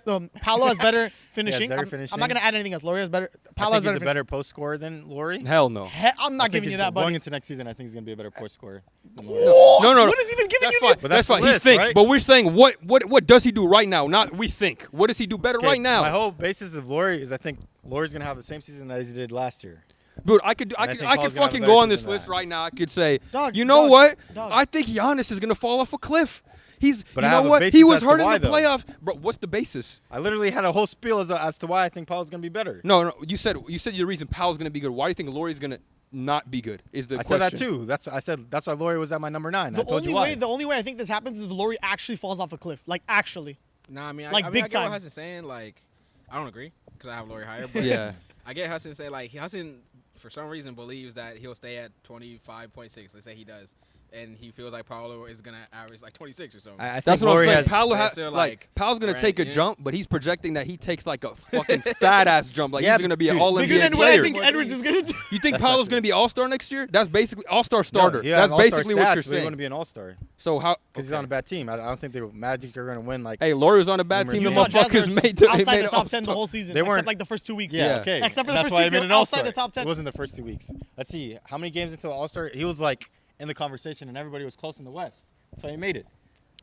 S2: Paolo has better finishing.
S3: better
S2: I'm
S3: finishing.
S2: not gonna add anything else. Lauri has better.
S3: I
S2: Paolo
S3: think
S2: has
S3: he's
S2: better.
S3: a better post scorer than Lauri.
S1: Hell no.
S2: I'm not giving you that,
S3: Going
S2: buddy.
S3: into next season, I think he's going to be a better post scorer. Than Lauri.
S1: No.
S2: What is even giving
S1: That's
S2: you?
S1: fine.
S3: But
S1: That's
S3: that's the
S1: fine. He
S3: list,
S1: thinks,
S3: right?
S1: but we're saying what does he do right now? Not we think. What does he do better
S3: Okay,
S1: right now?
S3: My whole basis of Lauri is I think Lauri's going to have the same season as he did last year.
S1: Dude, I could
S3: And I think
S1: fucking
S3: Paul's gonna have a
S1: go
S3: better
S1: on this
S3: season than
S1: list
S3: that.
S1: right now. I could say,
S2: Dog,
S1: you know
S2: dog,
S1: what?
S2: dog.
S1: I think Giannis is gonna fall off a cliff.
S3: But
S1: You
S3: I
S1: know
S3: have a
S1: what?
S3: basis
S1: He was
S3: as to
S1: hurt in
S3: why,
S1: the
S3: though.
S1: playoffs, bro. What's the basis?
S3: I literally had a whole spiel as to why I think Paul's going to be better.
S1: No. You said the reason Powell's gonna be good. Why do you think Lauri's gonna not be good? Is the
S3: I
S1: question.
S3: said that too. That's why Lauri was at my number 9. I told you why.
S2: The only way I think this happens is if Lauri actually falls off a cliff. Like actually.
S4: Nah, I mean,
S2: Like,
S4: I
S2: big
S4: get what
S2: time.
S4: Hudson's saying. Like, I don't agree because I have Lauri higher. But
S1: Yeah.
S4: I get Hudson say like Hudson for some reason believes that he'll stay at 25.6. Let's say he does, and he feels like Paolo is gonna average like 26 or something.
S3: I think
S1: That's what I'm
S3: Lauri
S1: saying.
S3: has.
S1: Paolo
S4: That's
S1: has
S4: still,
S1: like Powell's gonna
S4: right,
S1: take a
S4: yeah.
S1: jump, but he's projecting that he takes like a fucking fat ass jump. Like
S3: Yeah,
S1: he's gonna be an
S3: dude,
S1: all
S2: Bigger
S1: NBA
S2: than what I
S1: player.
S2: think Edwards is gonna do.
S1: You think
S3: That's not
S1: Paolo's
S3: true.
S1: gonna be All Star next year? That's basically All Star starter.
S3: No,
S1: That's basically what you're
S3: He
S1: saying.
S3: want to be an all-star
S1: So how?
S3: because he's on a bad team. I don't think the Magic are going to win. Like
S1: Hey, Lauri was on a bad
S3: Numerous
S1: team. The
S3: games.
S1: motherfuckers made the
S2: outside
S1: made
S2: the top 10
S1: All-Star.
S2: the whole season.
S3: They
S2: Except
S3: weren't-
S2: like the first 2 weeks.
S3: yeah,
S1: Yeah.
S3: okay.
S2: Except for the
S3: That's
S2: first
S3: why
S2: two
S3: I made
S2: seasons,
S3: an
S2: outside
S3: all-star.
S2: the top 10.
S3: It wasn't the first 2 weeks. Let's see how many games until all-star. He was like in the conversation, and everybody was close in the West. That's why he made it.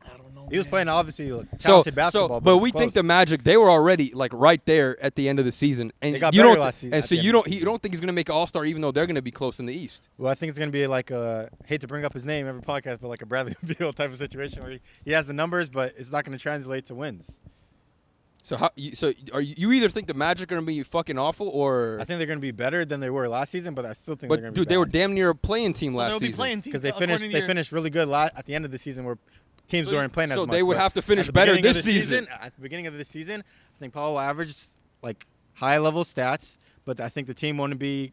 S2: I don't know.
S3: He was
S2: man.
S3: playing obviously like, talented basketball,
S1: but
S3: it's
S1: we think
S3: close.
S1: the Magic they were already like right there at the end of the season, and
S3: They got
S1: you
S3: better
S1: don't.
S3: last season-
S1: And
S3: at
S1: so
S3: the end
S1: you
S3: of
S1: don't.
S3: the
S1: You
S3: season.
S1: don't think he's gonna make an All Star, even though they're gonna be close in the East.
S3: Well, I think it's going to be like a hate to bring up his name every podcast, but like a Bradley Beal type of situation where he has the numbers, but it's not going to translate to wins.
S1: So how? You either think the Magic are gonna be fucking awful, or
S3: I think they're going to be better than they were last season, but I still think they're
S1: but
S3: going to be
S1: dude, they were
S3: bad.
S1: damn near a playing team
S2: So
S1: last
S2: they'll be
S1: season.
S2: playing teams
S3: because they
S2: according
S3: finished
S2: to your-
S3: really good at the end of the season where teams
S1: So-
S3: weren't playing as
S1: so
S3: much.
S1: they would
S3: but
S1: have to finish
S3: at the
S1: better
S3: beginning of
S1: this
S3: the
S1: season.
S3: At the beginning of the season, I think Paul will average like high level stats, but I think the team won't be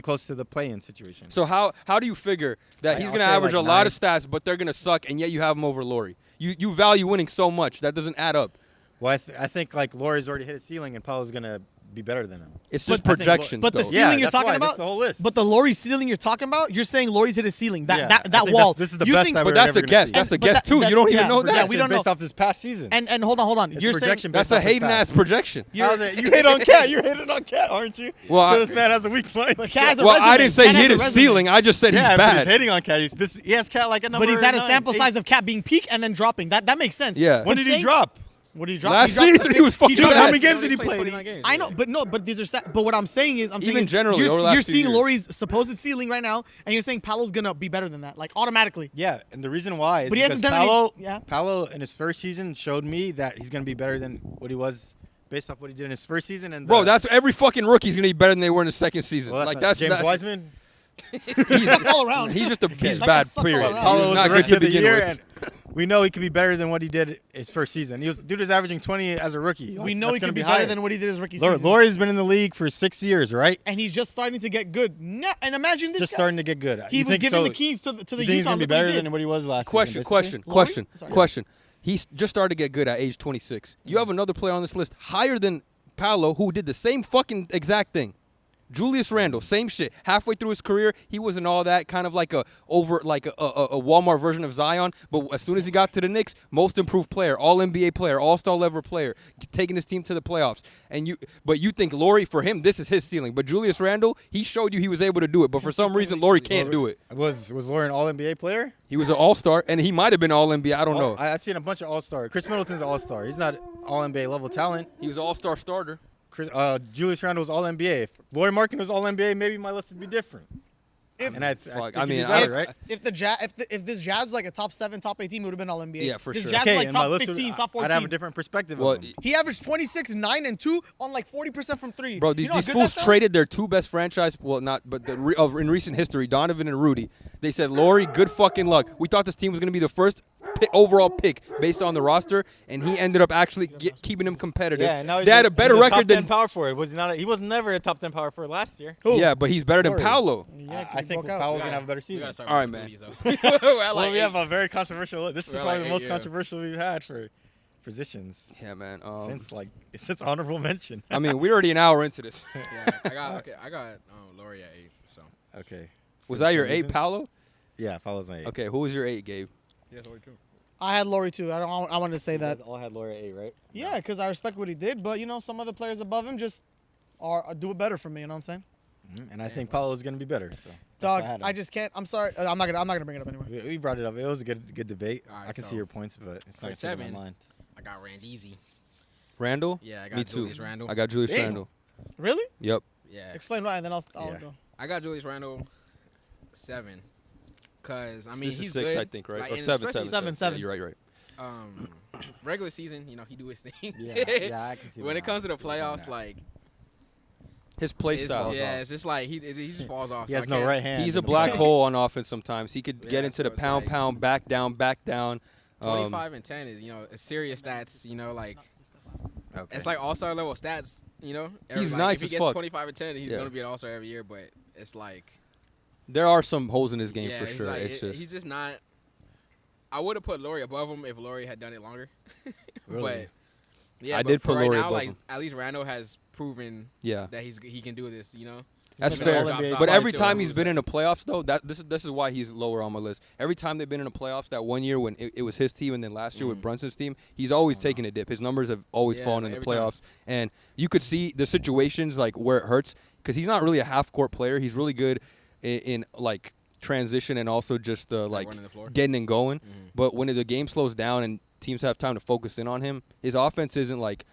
S3: close to the play-in situation.
S1: So how do you figure that he's
S3: I'll
S1: gonna
S3: say
S1: average
S3: like
S1: a lot
S3: 9.
S1: of stats, but they're gonna suck, and yet you have him over Lauri? You value winning so much that doesn't add up.
S3: Well, I think like Lauri's already hit his ceiling, and Paul's going to be better than him.
S1: It's
S2: But
S1: just
S2: I think
S1: projections.
S2: but the
S1: though.
S2: ceiling you're
S3: that's
S2: talking
S3: why.
S2: about-
S3: That's the whole list.
S2: But the Lauri ceiling you're talking about, you're saying Lauri's hit his ceiling.
S3: Yeah, I
S2: That
S3: think
S2: wall.
S3: this is the
S2: You
S3: best
S2: think-
S3: that
S1: But
S3: we're
S1: that's
S3: ever
S1: a
S3: gonna
S1: guess.
S3: see.
S1: That's a
S2: But
S1: guess
S2: that-
S1: too. You
S2: that's-
S1: don't even
S2: yeah,
S1: know
S2: yeah,
S1: that.
S2: we don't
S3: based
S2: know.
S3: off his past seasons.
S2: And hold on.
S3: It's
S2: You're
S3: a projection
S1: That's
S3: based
S1: a
S3: off his
S1: hating
S3: past.
S1: ass projection.
S2: You're,
S3: How's it? You hate on Cat. You're hating on Cat, aren't you?
S1: Well,
S3: so
S1: I-
S3: this man has a weak point.
S2: But Cat has a
S1: Well, I
S2: resume.
S1: didn't say
S2: Cat
S1: he
S2: has
S1: hit
S2: a
S1: his
S2: resume.
S1: ceiling. I just said
S3: yeah,
S1: he's
S3: but
S1: bad.
S3: he's hating on Cat. He has Cat like a number.
S2: But he's had a
S3: 9,
S2: sample
S3: 8.
S2: size of Cat being peak and then dropping. That makes sense.
S1: Yeah.
S3: When
S2: But
S3: did he
S2: saying-
S3: drop?
S2: What did he drop?
S1: Last
S2: dropped-
S1: season, he was fucking
S2: dropped-
S1: bad.
S3: How many
S4: He
S3: games
S4: only
S3: did he
S4: played
S3: play?
S4: 29 games,
S2: I know,
S4: yeah.
S2: but these are. But what I'm saying is,
S1: Even generally, over the
S2: you're
S1: last few
S2: seeing
S1: years.
S2: Lauri's supposed ceiling right now, and you're saying Paolo's gonna be better than that, like automatically.
S3: Yeah, and the reason why is
S2: But he
S3: because
S2: hasn't done any-
S3: Paolo,
S2: yeah.
S3: Paolo in his first season showed me that he's going to be better than what he was based off what he did in his first season. And
S1: Bro, that's every fucking rookie's gonna be better than they were in the second season.
S3: well, that's
S1: like
S3: not-
S1: that's
S3: James
S1: that's
S3: Wiseman.
S1: he's
S2: all around.
S1: He's just he's
S2: That
S1: bad.
S2: guy sucked all
S1: Period.
S2: around.
S3: Paolo
S1: He's
S3: was
S1: not
S3: the
S1: good
S3: rookie
S1: to
S3: of the
S1: begin
S3: year,
S1: with.
S3: and we know he could be better than what he did his first season. Dude is averaging 20 as a rookie.
S2: We
S3: Like,
S2: know
S3: that's
S2: he
S3: gonna
S2: could be
S3: higher.
S2: better than what he did his rookie season.
S3: Lauri's been in the league for 6 years, right?
S2: And he's just starting to get good. And imagine this
S3: Just
S2: guy.
S3: starting to get good.
S2: He
S3: You
S2: was
S3: think
S2: given
S3: so?
S2: the keys to the
S3: You think
S2: Utah.
S3: he's going to be
S2: look what he
S3: better
S2: did.
S3: than what he was last
S1: Question,
S3: season?
S1: question.
S2: Sorry.
S1: He's just started to get good at age 26. You have another player on this list higher than Paolo who did the same fucking exact thing. Julius Randle, same shit. Halfway through his career, he wasn't all that, kind of like a Walmart version of Zion. But as soon as he got to the Knicks, most improved player, All NBA player, All-Star level player, taking his team to the playoffs. But you think Lauri, for him, this is his ceiling. But Julius Randle, he showed you he was able to do it. But for some reason, Lauri can't do it.
S3: Was Lauri an All-NBA player?
S1: He was an All-Star, and he might have been All-NBA. I don't know.
S3: I've seen a bunch of All-Star. Chris Middleton's an All-Star. He's not All-NBA level talent.
S1: He was an All-Star starter.
S3: Julius Randle was All-NBA. If Lauri Markkanen was All-NBA, maybe my list would be different. If
S2: this Jazz was like a top 7, top 8 team, it would have been All NBA.
S1: Yeah, for
S2: this
S1: sure.
S2: Jazz is like top 15, top 14.
S3: I'd have a different perspective of him.
S2: He averaged 26, 9, and 2 on like 40% from 3.
S1: Bro, these fools traded their 2 best franchise, in recent history, Donovan and Rudy. They said, Lauri, good fucking luck. We thought this team was going to be the first overall pick based on the roster, and he ended up actually keeping him competitive.
S3: Yeah, now
S1: they had a better record than
S3: power forward. He was never a top 10 power forward last year.
S1: Yeah, but he's better than Paolo.
S2: Yeah,
S3: I think Paolo's gonna have a better season.
S1: All right, man.
S3: Well, we have a very controversial. This is probably the most controversial we've had for positions.
S1: Yeah, man.
S3: Since honorable mention.
S1: I mean, we're already an hour into this.
S4: Yeah, I got Lauri at 8. So
S3: okay.
S1: Was that your 8, Paolo?
S3: Yeah, Paolo's my 8.
S1: Okay, who was your 8, Gabe?
S5: Yeah, Lauri too.
S2: I had Lauri too. I wanted to say that.
S3: You guys all had Lauri at 8, right?
S2: Yeah, because I respect what he did, but some other players above him just do it better for me. You know what I'm saying?
S3: Mm-hmm. And I think Paolo's gonna be better. So
S2: dog, I just can't. I'm sorry. I'm not gonna bring it up anyway.
S3: We brought it up. It was a good debate.
S4: Right,
S3: I can see your points, but it's not
S4: for
S3: in my mind.
S4: I got Randeezy.
S1: Randall?
S4: Yeah, I got
S1: Me
S4: Julius
S1: too.
S4: Randle.
S1: I got Julius
S3: Damn.
S1: Randle.
S2: Really?
S1: Yep.
S4: Yeah.
S2: Explain why, and then I'll
S3: Yeah.
S2: go.
S4: I got Julius Randle 7. Cause I mean
S1: this is
S4: he's
S1: 6,
S4: good.
S1: I think, right?
S4: Like,
S1: Or
S4: and
S1: 7,
S4: especially
S1: 7.
S2: 7.
S1: Yeah, you're right.
S4: Regular season, he do his thing.
S3: Yeah, I can see.
S4: When it comes to the playoffs, like
S1: His play style.
S4: it's just like he just falls off.
S3: He
S4: so
S3: has
S4: I
S3: no
S4: can't-
S3: right hand.
S1: He's
S3: in
S1: a
S3: the
S1: black
S3: playoffs.
S1: hole on offense sometimes. He could
S4: Yeah,
S1: get into the
S4: so it's
S1: pound,
S4: like-
S1: pound, back down.
S4: 25 and 10 is it's serious stats. Like
S3: Okay.
S4: it's like all-star level stats.
S1: He's
S4: like,
S1: nice
S4: If he
S1: as
S4: gets
S1: fuck.
S4: 25 and 10, he's
S1: Yeah.
S4: gonna be an all-star every year. But it's like
S1: There are some holes in his game
S4: yeah,
S1: for
S4: it's
S1: sure.
S4: like,
S1: It's just
S4: he's just not. I would have put Lauri above him if Lauri had done it longer.
S3: Really?
S4: But yeah,
S1: I
S4: but
S1: did
S4: for
S1: put
S4: right
S1: Lauri
S4: now,
S1: above
S4: like
S1: him.
S4: at least Randall has proven
S1: yeah.
S4: that he can do this.
S1: That's
S3: He's
S1: fair.
S3: been All-NBA
S1: But
S3: twice,
S1: every
S4: still
S1: time he's
S4: lose
S1: been
S4: that.
S1: in the playoffs, though, this is why he's lower on my list. Every time they've been in the playoffs, that one year when it was his team and then last year with Brunson's team, he's always taking a dip. His numbers have always
S4: Yeah,
S1: fallen
S4: like
S1: in the
S4: every time.
S1: playoffs. And you could see the situations like where it hurts because he's not really a half-court player. He's really good in like transition and also just
S4: running the floor.
S1: getting and going. But when the game slows down and teams have time to focus in on him, his offense isn't like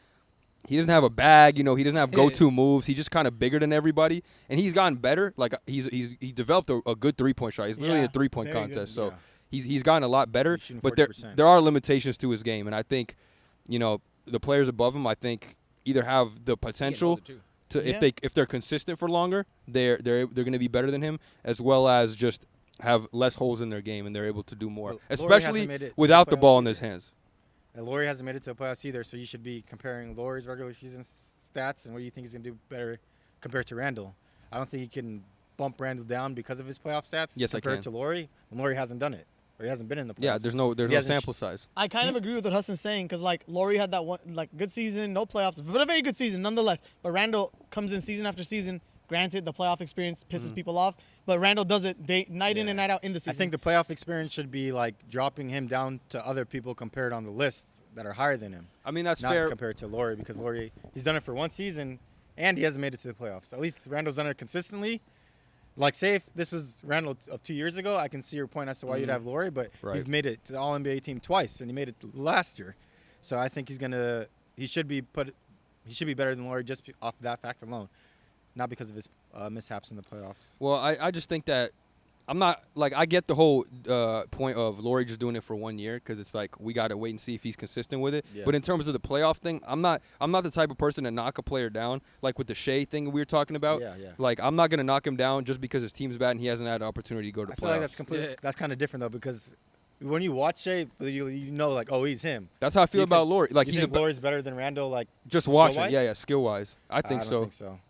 S1: he doesn't have a bag, he doesn't have go-to moves. He's just kind of bigger than everybody, and he's gotten better. Like he developed a good 3-point shot. He's literally a 3-point
S2: very
S1: contest,
S2: good.
S1: so he's gotten a lot better.
S3: He's shooting
S1: But
S3: 40%.
S1: there are limitations to his game, and I think, the players above him, I think either have the potential to if they're consistent for longer, they're going to be better than him, as well as just have less holes in their game and they're able to do more,
S3: Well, Lauri
S1: especially
S3: hasn't made it to
S1: without the
S3: playoffs
S1: ball in
S3: either.
S1: his hands.
S3: And Lauri hasn't made it to the playoffs either, so you should be comparing Lauri's regular season stats and what do you think he's going to do better compared to Randall. I don't think he can bump Randall down because of his playoff stats
S1: Yes, I
S3: compared
S1: can.
S3: to Lauri. And Lauri hasn't done it, or he hasn't been in the playoffs.
S1: Yeah, there's no
S3: He hasn't
S1: sample size.
S2: I kind of agree with what Hassan's saying because like Lauri had that one good season, no playoffs, but a very good season nonetheless. But Randall comes in season after season. Granted, the playoff experience pisses people off, but Randall does it night in and night out in the season.
S3: I think the playoff experience should be like dropping him down to other people compared on the list that are higher than him.
S1: I mean, that's
S3: Not
S1: fair.
S3: compared to Lauri, because Lauri, he's done it for one season and he hasn't made it to the playoffs. At least Randall's done it consistently. Like, say if this was Randall of 2 years ago, I can see your point as to why you'd have Lauri, but
S1: Right.
S3: he's made it to the All-NBA team twice, and he made it last year. So I think he should be better than Lauri just off that fact alone, not because of his mishaps in the playoffs.
S1: Well, I just think that I'm not I get the whole point of Lauri just doing it for 1 year because it's like we got to wait and see if he's consistent with it.
S3: Yeah.
S1: But in terms of the playoff thing, I'm not the type of person to knock a player down like with the Shea thing we were talking about.
S3: Yeah.
S1: Like I'm not gonna knock him down just because his team's bad and he hasn't had an opportunity to go to
S3: I
S1: playoffs.
S3: feel like that's completely.
S4: Yeah.
S3: That's kind of different though, because when you watch Shea, you know, like, oh, he's him.
S1: That's how I feel
S3: You
S1: about
S3: think-
S1: Lauri. Like
S3: you
S1: he's
S3: think Lauri's better than Randall, like
S1: just watching.
S3: skill-wise?
S1: Yeah, skill wise. I think
S3: don't
S1: so.
S3: think so.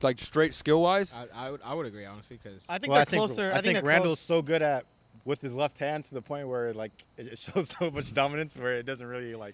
S1: Like straight skill wise.
S4: I would agree honestly because
S2: I think
S3: Well,
S2: they're closer.
S3: I think
S2: they're
S3: Randall's
S2: close.
S3: so good at with his left hand to the point where like it shows so much dominance where it doesn't really like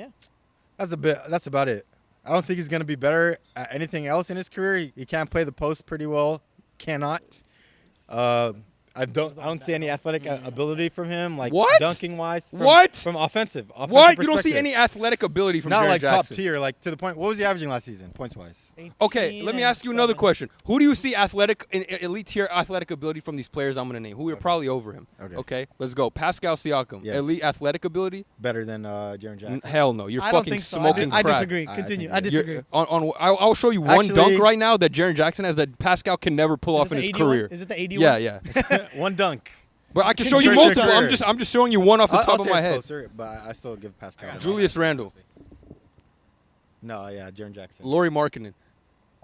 S3: That's about it. I don't think he's going to be better at anything else in his career. He can't play the post pretty well. cannot. I don't see any athletic ability from him, like
S1: What?
S3: dunking wise.
S1: What?
S3: From offensive
S1: What? You don't see
S3: perspective.
S1: any athletic ability from
S3: Not
S1: Jaren
S3: like
S1: Jackson.
S3: top tier, like to the point. What was he averaging last season, points wise?
S1: Okay, let me ask you another question. Who do you see elite tier athletic ability from these players I'm going to name? Who are probably over him?
S3: Okay.
S1: Let's go. Pascal Siakam,
S3: Yes.
S1: elite athletic ability?
S3: Better than Jaren Jackson.
S1: Hell no. You're
S2: I don't
S1: fucking
S2: think so.
S1: smoking
S2: I
S1: crack.
S2: disagree.
S3: I
S2: Continue.
S3: think
S2: I
S3: it is.
S2: disagree.
S1: I'll show you one
S3: Actually-
S1: dunk right now that Jaren Jackson has that Pascal can never pull
S2: Is
S1: off
S2: it
S1: in
S2: the
S1: his
S2: 81?
S1: career.
S2: Is it the 80
S1: Yeah,
S2: one?
S1: yeah.
S3: One dunk.
S1: But I can show you
S3: Continue.
S1: multiple.
S3: Career.
S1: I'm just showing you one off the top
S3: I'll
S1: of
S3: say
S1: my
S3: it's
S1: head.
S3: closer, but I still give Pascal.
S1: Julius Randle,
S3: No, yeah, Jaren Jackson.
S1: Laurie Markkinen.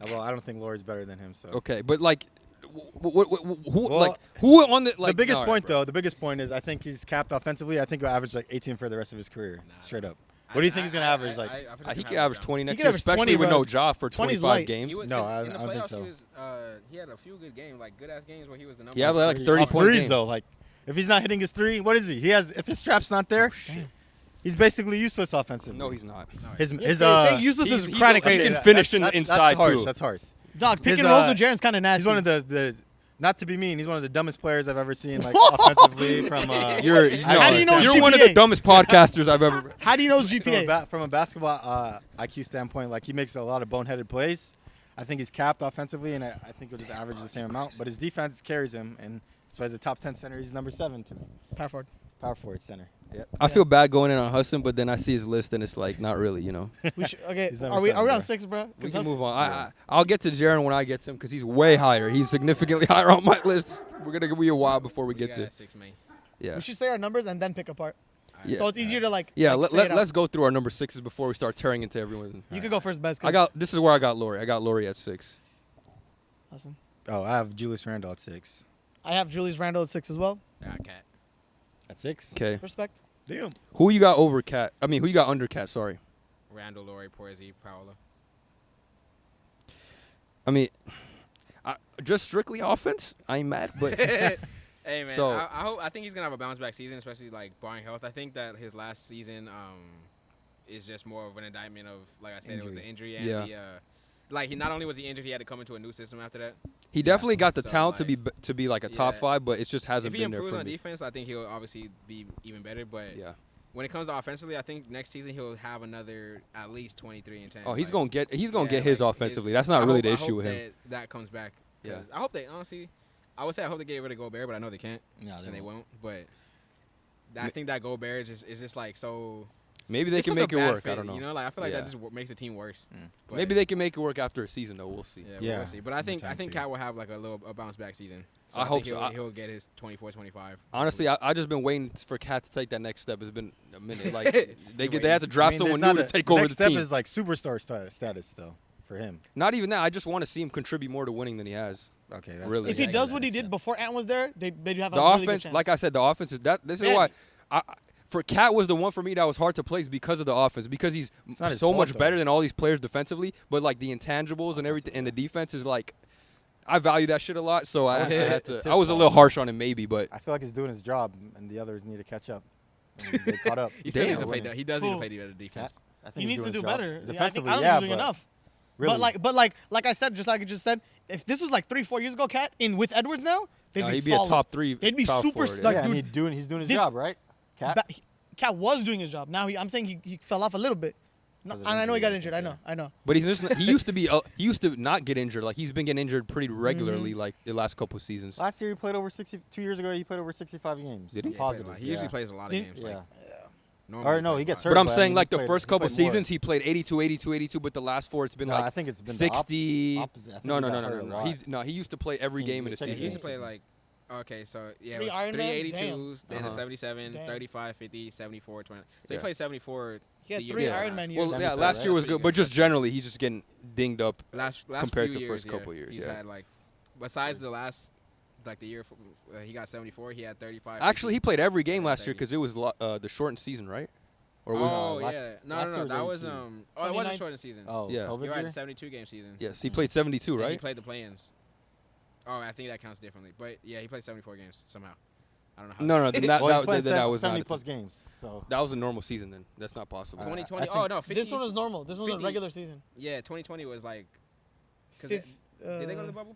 S3: Well, I don't think Laurie's better than him. So.
S1: Okay, but like, who
S3: Well,
S1: who on the like
S3: the biggest
S1: all right,
S3: point,
S1: bro.
S3: though, the biggest point is I think he's capped offensively. I think he'll average like 18 for the rest of his career, straight up. What do you think he's gonna average? Like,
S1: He could average 20 next
S2: could
S1: year,
S2: average
S1: especially
S2: 20,
S1: with
S2: bro.
S1: no job for
S2: 20's
S1: 25
S2: light.
S1: games.
S3: No, I
S4: in the
S3: don't think
S4: playoffs,
S3: so.
S4: he had a few good games, like good ass games where he was the number.
S1: Yeah,
S4: one.
S1: like 30
S3: off
S1: point
S3: threes
S1: game.
S3: though, like if he's not hitting his three, what is he? He has if his strap's not there, he's basically useless offensively.
S1: No, he's not.
S3: his
S2: saying useless is
S1: he's-
S2: kind
S1: he
S2: of crazy.
S1: can finish in the
S3: that's
S1: inside
S3: harsh,
S1: too.
S3: That's harsh.
S2: Dog, pick
S3: His,
S2: and rolls with Jaren's kind of nasty.
S3: He's one of the not to be mean, he's one of the dumbest players I've ever seen, like offensively from.
S1: You're
S2: How do you know
S1: you're one of the
S2: GPA?
S1: dumbest podcasters I've ever.
S2: How do you know his
S3: From
S2: GPA?
S3: from a basketball IQ standpoint, like he makes a lot of boneheaded plays. I think he's capped offensively, and I think he'll just average the same amount. But his defense carries him, and that's why he's a top 10 center. He's number 7 to me.
S2: Power forward.
S3: Power forward center. Yep.
S1: I feel bad going in on Hassan, but then I see his list and it's like not really, you know.
S2: Okay,
S3: He's number
S2: are we
S3: 7,
S2: on
S3: bro.
S2: 6, bro?
S1: We can move on. I'll get to Jaren when I get to him because he's way higher. He's significantly higher on my list. We're gonna give you a while before we get to.
S4: 6 man.
S1: Yeah.
S2: We should say our numbers and then pick apart.
S1: Yeah.
S2: So it's easier to like.
S1: Yeah.
S2: like, say it out.
S1: Let's go through our number 6s before we start tearing into everyone.
S2: You can go first, best.
S1: This is where I got Laurie. I got Laurie at 6.
S2: Listen,
S3: Oh, I have Julius Randle at 6.
S2: I have Julius Randle at 6 as well.
S4: Yeah, cat.
S3: At 6.
S1: Okay.
S2: Respect.
S3: Damn.
S1: Who you got over Cat? I mean, who you got under Cat? Sorry.
S4: Randall, Laurie, Porzingis, Paolo.
S1: I mean, just strictly offense. I ain't mad, but
S4: Hey man,
S1: So-
S4: I think he's gonna have a bounce back season, especially like barring health. I think that his last season is just more of an indictment of, like I said, it was the injury and
S1: Yeah.
S4: the like he not only was he injured, he had to come into a new system after that.
S1: he definitely got the
S4: So,
S1: talent
S4: like,
S1: to be like a top
S4: yeah.
S1: 5, but it just hasn't
S4: If he
S1: been there
S4: improves
S1: for
S4: on
S1: me.
S4: defense, I think he'll obviously be even better. But
S1: Yeah.
S4: when it comes to offensively, I think next season he'll have another at least 23 and 10.
S1: Oh, he's
S4: like,
S1: gonna get
S4: yeah,
S1: his
S4: like,
S1: offensively.
S4: his-
S1: That's not
S4: I
S1: really
S4: hope-
S1: the
S4: I
S1: issue
S4: hope
S1: with him.
S4: that comes back.
S1: Yeah.
S4: 'Cause I hope they honestly. I would say I hope they get rid of Gobert, but I know they can't,
S3: No,
S4: and they won't. But I think that Gobert is just like so.
S1: Maybe they
S4: it's
S1: can
S4: just a
S1: make it
S4: bad
S1: work. I
S4: fit,
S1: don't know.
S4: You know, like I feel like
S1: Yeah.
S4: that just makes the team worse. But,
S1: Maybe they can make it work after a season though. We'll see.
S4: Yeah,
S3: Yeah,
S4: we'll see. But I think
S3: time to.
S4: Cat will have like a bounce back season. So
S1: I
S4: I
S1: hope
S4: think
S1: so.
S4: he'll get his 24, 25.
S1: Honestly, I just been waiting for Cat to take that next step. It's been a minute. Like they
S4: waiting.
S1: have to draft someone new to take
S3: the
S1: over
S3: next
S1: the
S3: step
S1: team.
S3: is like superstar status though for him.
S1: Not even that. I just want to see him contribute more to winning than he has.
S3: Okay.
S1: Really?
S2: If he
S1: Yeah,
S2: does what he did before Ant was there, they'd have
S1: The
S2: a really good
S1: offense,
S2: chance.
S1: like I said, the offense is that. This is
S2: Yeah.
S1: why. For Cat was the one for me that was hard to place because of the offense, because he's
S3: not his
S1: so
S3: fault,
S1: much
S3: though.
S1: better than all these players defensively. But like the intangibles and everything, and the defense is like, I value that shit a lot. So I had
S3: It's
S1: to.
S3: his
S1: I was a
S3: fault.
S1: little harsh on him, maybe, but
S3: I feel like he's doing his job, and the others need to catch up. And they caught up.
S4: He still needs to
S1: Damn.
S4: play. He does need to
S2: Who?
S4: play better defense.
S3: I think
S2: he
S3: he's
S2: needs to
S3: doing
S2: do
S3: his job.
S2: better. Yeah, I
S3: Defensively,
S2: don't
S3: yeah,
S2: think he's doing
S3: but
S2: enough.
S3: Really.
S2: But like I said, just like I just said, if this was like 3-4 years ago, Cat with Edwards now, they'd be
S1: he'd be
S2: solid.
S1: a top 3.
S2: They'd be
S1: power
S2: super
S1: forward,
S2: like,
S3: yeah, and
S2: dude,
S3: he's doing his
S2: this-
S3: job, right? Cat.
S2: Cat was doing his job. Now I'm saying he fell off a little bit. No,
S3: Because
S2: and
S3: of
S2: I know he got
S3: injury,
S2: injured.
S3: yeah.
S2: I know.
S1: But he's just he used to be he used to not get injured. Like he's been getting injured pretty regularly, like the last couple of seasons.
S3: Last year he played over 60. 2 years ago he played over 65 games.
S1: Did he?
S3: I'm
S4: Yeah,
S3: positive.
S4: he usually plays a lot of
S2: Did-
S4: games.
S3: Yeah.
S4: Like, normally
S3: Or no,
S4: plays
S3: he
S4: a
S3: gets
S4: lot.
S3: hurt.
S1: But I'm
S3: but I
S1: saying
S3: mean,
S1: like
S3: he
S1: the
S3: played-
S1: first
S3: he
S1: couple
S3: played more.
S1: seasons he played 82, 82, 82. But the last 4 it's been
S3: No,
S1: like
S3: I think it's been the
S1: 60.
S3: opposite. I think
S1: No,
S3: he
S1: no,
S3: got
S1: no, no,
S3: hurt
S1: no,
S3: a
S1: no.
S3: lot.
S1: He used to play every
S3: He-
S1: game in
S3: he
S1: a
S3: checked
S4: He
S3: his
S1: season.
S4: used to play like, okay, so yeah,
S2: Three
S4: it was
S2: Iron
S4: 3
S2: Mans?
S4: 82s, then
S1: Uh-huh.
S4: a 77,
S2: Damn.
S4: 35, 50, 74, 20. So
S1: Yeah.
S4: he played 74.
S2: He had
S4: the year
S2: 3
S4: before
S2: Iron Man
S4: last.
S2: years.
S1: Well, yeah,
S3: 77,
S1: last year
S3: right?
S1: was
S4: That's
S1: good,
S4: pretty
S1: but just generally he's just getting dinged up.
S4: Last
S1: compared
S4: few
S1: to
S4: years,
S1: first couple years,
S4: He's
S1: yeah.
S4: had like, besides the last, like the year he got 74, he had 35.
S1: Actually, he played every game
S4: Yeah,
S1: last year
S4: 30.
S1: because it was the shortened season, right? Or was
S4: Oh
S3: last-
S4: yeah, no,
S3: last
S4: no,
S3: year
S4: no,
S3: was
S4: that was
S3: 82.
S4: Oh, it wasn't
S2: 29.
S4: shortened season.
S3: Oh,
S1: Yeah.
S3: COVID
S4: You're right,
S3: year?
S4: 72 game season.
S1: yes, he played 72,
S4: And He
S1: right?
S4: played the play-ins. Oh, I think that counts differently, but yeah, he played 74 games somehow. I don't know how.
S1: No, then that,
S3: Well, he's
S1: that,
S3: playing
S1: then that was
S3: 70
S1: not.
S3: plus games. So
S1: That was a normal season then. That's not possible.
S4: 2020.
S3: I
S4: Oh
S3: think
S4: no, 50,
S2: This one was normal. This one was a
S4: 50.
S2: regular season.
S4: Yeah, 2020 was like. 'cause
S2: Fifth,
S4: did they go to the bubble?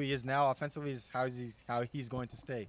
S3: he is now offensively is how he's going to stay.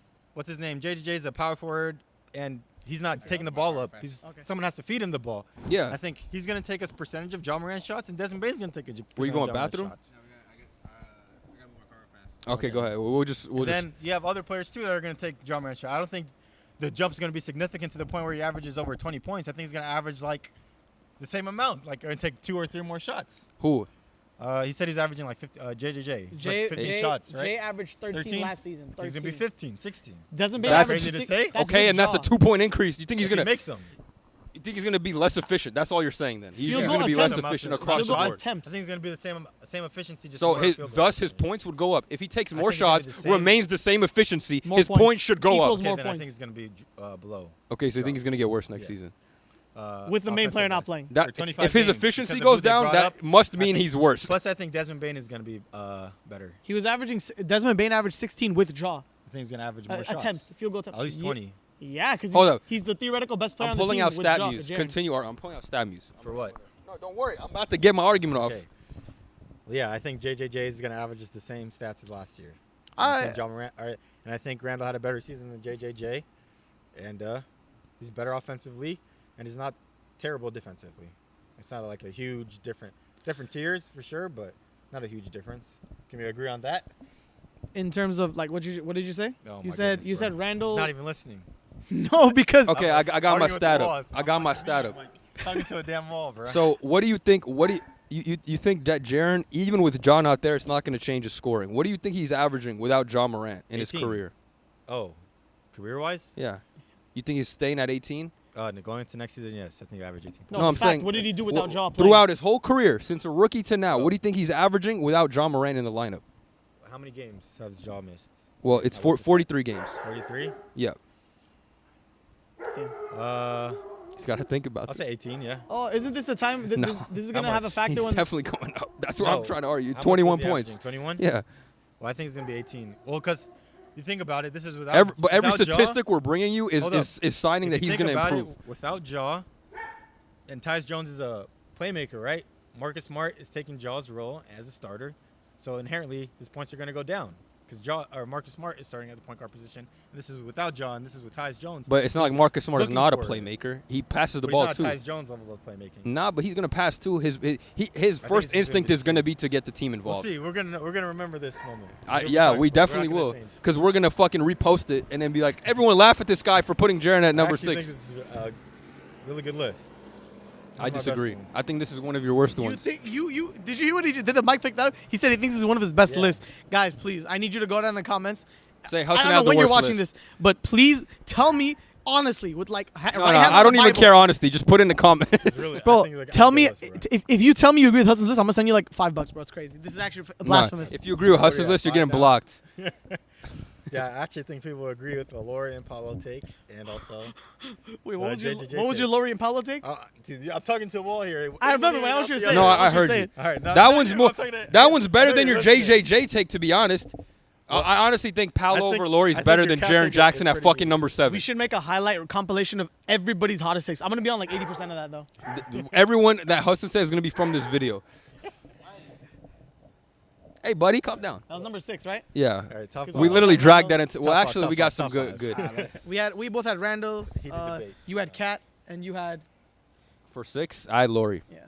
S3: what's his name? JJJ is a power forward, and he's not taking the ball up. Someone has to feed him the ball.
S1: Yeah.
S3: I think he's going to take a percentage of Ja Morant's shots, and Desmond Bane's going to take a percentage
S1: Were you going
S3: of Ja Morant's
S1: bathroom?
S3: shots.
S1: Okay, go ahead. We'll just.
S6: Then you have other players too that are going to take Ja Morant shot. I don't think the jump's going to be significant to the point where he averages over 20 points. I think he's going to average like the same amount, like going to take 2 or 3 more shots.
S1: Who?
S6: He said he's averaging like 50, JJJ. It's like 15
S2: Jay,
S6: shots, right?
S2: Jay averaged 13 last season. 13.
S6: He's going to be 15, 16.
S2: Doesn't Bain
S1: That's
S2: average
S6: crazy to
S2: 16?
S6: say.
S2: That's
S1: Okay,
S2: with
S1: and that's a
S2: Ja.
S1: 2-point increase. You think he's
S6: If he
S1: gonna?
S6: makes them.
S1: You think he's gonna be less efficient? That's all you're saying then. He's
S2: Field
S1: gonna
S2: goal
S1: be less
S2: attempts.
S1: efficient
S6: Field
S1: across
S2: Field
S1: the
S2: goal
S1: board.
S2: attempts.
S6: I think he's going to be the same efficiency. Just
S1: So
S6: more
S1: his,
S6: field goals.
S1: thus his points would go up if he takes more
S6: think it's gonna
S1: shots.
S6: be the same.
S1: Remains the same efficiency.
S2: More
S1: His
S2: points.
S1: points should go
S2: Equals
S1: up.
S2: more
S6: Okay, then I
S2: points.
S6: think it's going to be below.
S1: Okay, so you think he's gonna get worse next
S6: Yes.
S1: season?
S2: With the main
S6: offensive
S2: player not
S6: wise.
S2: playing.
S1: That
S6: Or 25
S1: if his
S6: games,
S1: efficiency
S6: because of
S1: goes
S6: who they
S1: down,
S6: brought
S1: that
S6: up,
S1: must
S6: I
S1: mean
S6: think-
S1: he's worse.
S6: Plus, I think Desmond Bain is going to be better.
S2: He was averaging. Desmond Bain averaged 16 with Ja.
S6: I think he's going to average more shots.
S2: Attempts, field goal attempts.
S6: At least 20.
S2: Yeah, because
S1: Hold up.
S2: he's the theoretical best player
S1: I'm
S2: on the
S1: pulling
S2: team
S1: out
S2: with
S1: stat
S2: Ja,
S1: news.
S2: Jaren.
S1: Continue. I'm pulling out stat news.
S6: For what?
S1: No, don't worry. I'm about to get my argument off.
S6: Okay. Well, yeah, I think JJJ is going to average just the same stats as last year.
S2: I-
S6: think Ja Morant, and I think Randall had a better season than JJJ, and he's better offensively, and he's not terrible defensively. It's not like a huge different tiers for sure, but not a huge difference. Can we agree on that?
S2: In terms of like, what did you say?
S6: Oh,
S2: you
S6: my
S2: said
S6: goodness,
S2: you
S6: bro.
S2: said Randall.
S6: Not even listening.
S2: No, because
S1: Okay, I got my
S6: Arguing with
S1: stat
S6: the wall.
S1: up. I got my stat up.
S6: Talking to a damn wall, bro.
S1: So what do you think? What do you think that Jaren, even with John out there, it's not going to change his scoring? What do you think he's averaging without John Morant in his
S6: 18.
S1: career?
S6: Oh, career-wise?
S1: Yeah. You think he's staying at 18?
S6: Going into next season, yes. I think I average 18 points.
S2: No,
S1: No, I'm
S2: in fact,
S1: saying
S2: what did he do without Ja playing?
S1: throughout his whole career, since a rookie to now? What do you think he's averaging without John Morant in the lineup?
S6: How many games has Ja missed?
S1: Well, it's
S6: That was the
S1: 43 games.
S6: 43?
S1: Yeah.
S6: He's
S1: got to think about
S6: I'll
S1: this.
S6: say 18, yeah.
S2: Oh, isn't this the time?
S1: No.
S2: This is
S6: How
S2: gonna have a
S6: much?
S2: factor
S1: He's
S2: when.
S1: definitely going up. That's what I'm
S6: No.
S1: trying to argue.
S6: How much
S1: 21
S6: was he
S1: points.
S6: averaging? 21?
S1: Yeah.
S6: Well, I think it's going to be 18. Well, because you think about it, this is without
S1: But every
S6: without Ja,
S1: statistic we're bringing you
S6: Hold up.
S1: is signing
S6: if
S1: that
S6: you
S1: he's
S6: think
S1: going to
S6: about
S1: improve.
S6: it, without Ja, and Tyus Jones is a playmaker, right? Marcus Smart is taking Ja's role as a starter. So inherently, his points are going to go down. Because Marcus Smart is starting at the point guard position. And this is without Ja, and this is with Tyus Jones.
S1: But it's not like
S6: He's
S1: Marcus Smart is
S6: looking
S1: not a
S6: for it.
S1: playmaker. He passes the
S6: But
S1: ball
S6: he's
S1: too.
S6: not Tyus Jones level of playmaking.
S1: Nah, but he's gonna pass too. His first
S6: it's gonna
S1: instinct
S6: be
S1: is gonna be to get the team
S6: We'll
S1: involved.
S6: see. We're gonna remember this moment.
S1: Yeah, we definitely will, because we're gonna fucking repost it and then be like, everyone laugh at this guy for putting Jaren at number 6.
S6: I think this is a really good list.
S1: I disagree. I think this is one of your worst
S2: You
S1: ones.
S2: think you did you hear what he did? The mic pick that up? He said he thinks this is one of his best
S6: Yeah.
S2: lists. Guys, please, I need you to go down in the comments.
S1: Say
S2: I
S1: Hassan
S2: don't
S1: had
S2: know
S1: the
S2: when you're
S1: worst
S2: watching
S1: list.
S2: this, but please tell me honestly with like
S1: No, no, I don't even care honestly. Just put in the comments.
S6: Really, I
S2: Bro,
S6: think it's like a
S2: tell
S6: good
S2: me
S6: list, bro.
S2: if you tell me you agree with Hudson's list, I'm gonna send you like $5, bro. It's crazy. This is actually
S1: Nah,
S2: blasphemous.
S1: if you agree with Hassan's
S6: yeah,
S1: list, you're getting
S6: 5 now.
S1: blocked.
S6: Yeah, I actually think people agree with the Lori and Paulo take, and also.
S2: Wait, what was your
S6: JJJ
S2: what was your
S6: take.
S2: Laurie and Paulo take?
S6: Dude, I'm talking to a wall here.
S2: I remember when I was your saying.
S1: No,
S2: what
S1: I
S2: was you
S1: heard
S2: saying?
S1: you.
S6: All right,
S1: That one's more. That one's better than your
S6: JJJ.
S1: JJJ take, to be honest. I honestly think Paolo
S6: I think-
S1: over Laurie is
S6: I think
S1: better
S6: your
S1: than
S6: cat
S1: Jaren
S6: take
S1: Jackson
S6: is
S1: at
S6: pretty
S1: fucking
S6: good.
S1: number 7.
S2: We should make a highlight compilation of everybody's hottest takes. I'm gonna be on like 80% of that though.
S1: Everyone that Hudson says is going to be from this video. Hey, buddy, calm down.
S2: That was number 6, right?
S1: Yeah.
S6: All right, top
S2: We
S1: We
S6: five.
S1: literally
S2: Top
S1: dragged
S2: five.
S1: that into. Well,
S6: Top five,
S1: actually,
S6: top
S1: we got
S6: five,
S1: some
S6: top
S1: good.
S6: five.
S2: We both had Randall.
S6: Heated debate.
S2: You had Kat, and you had
S1: For 6, I had Laurie.
S2: yeah.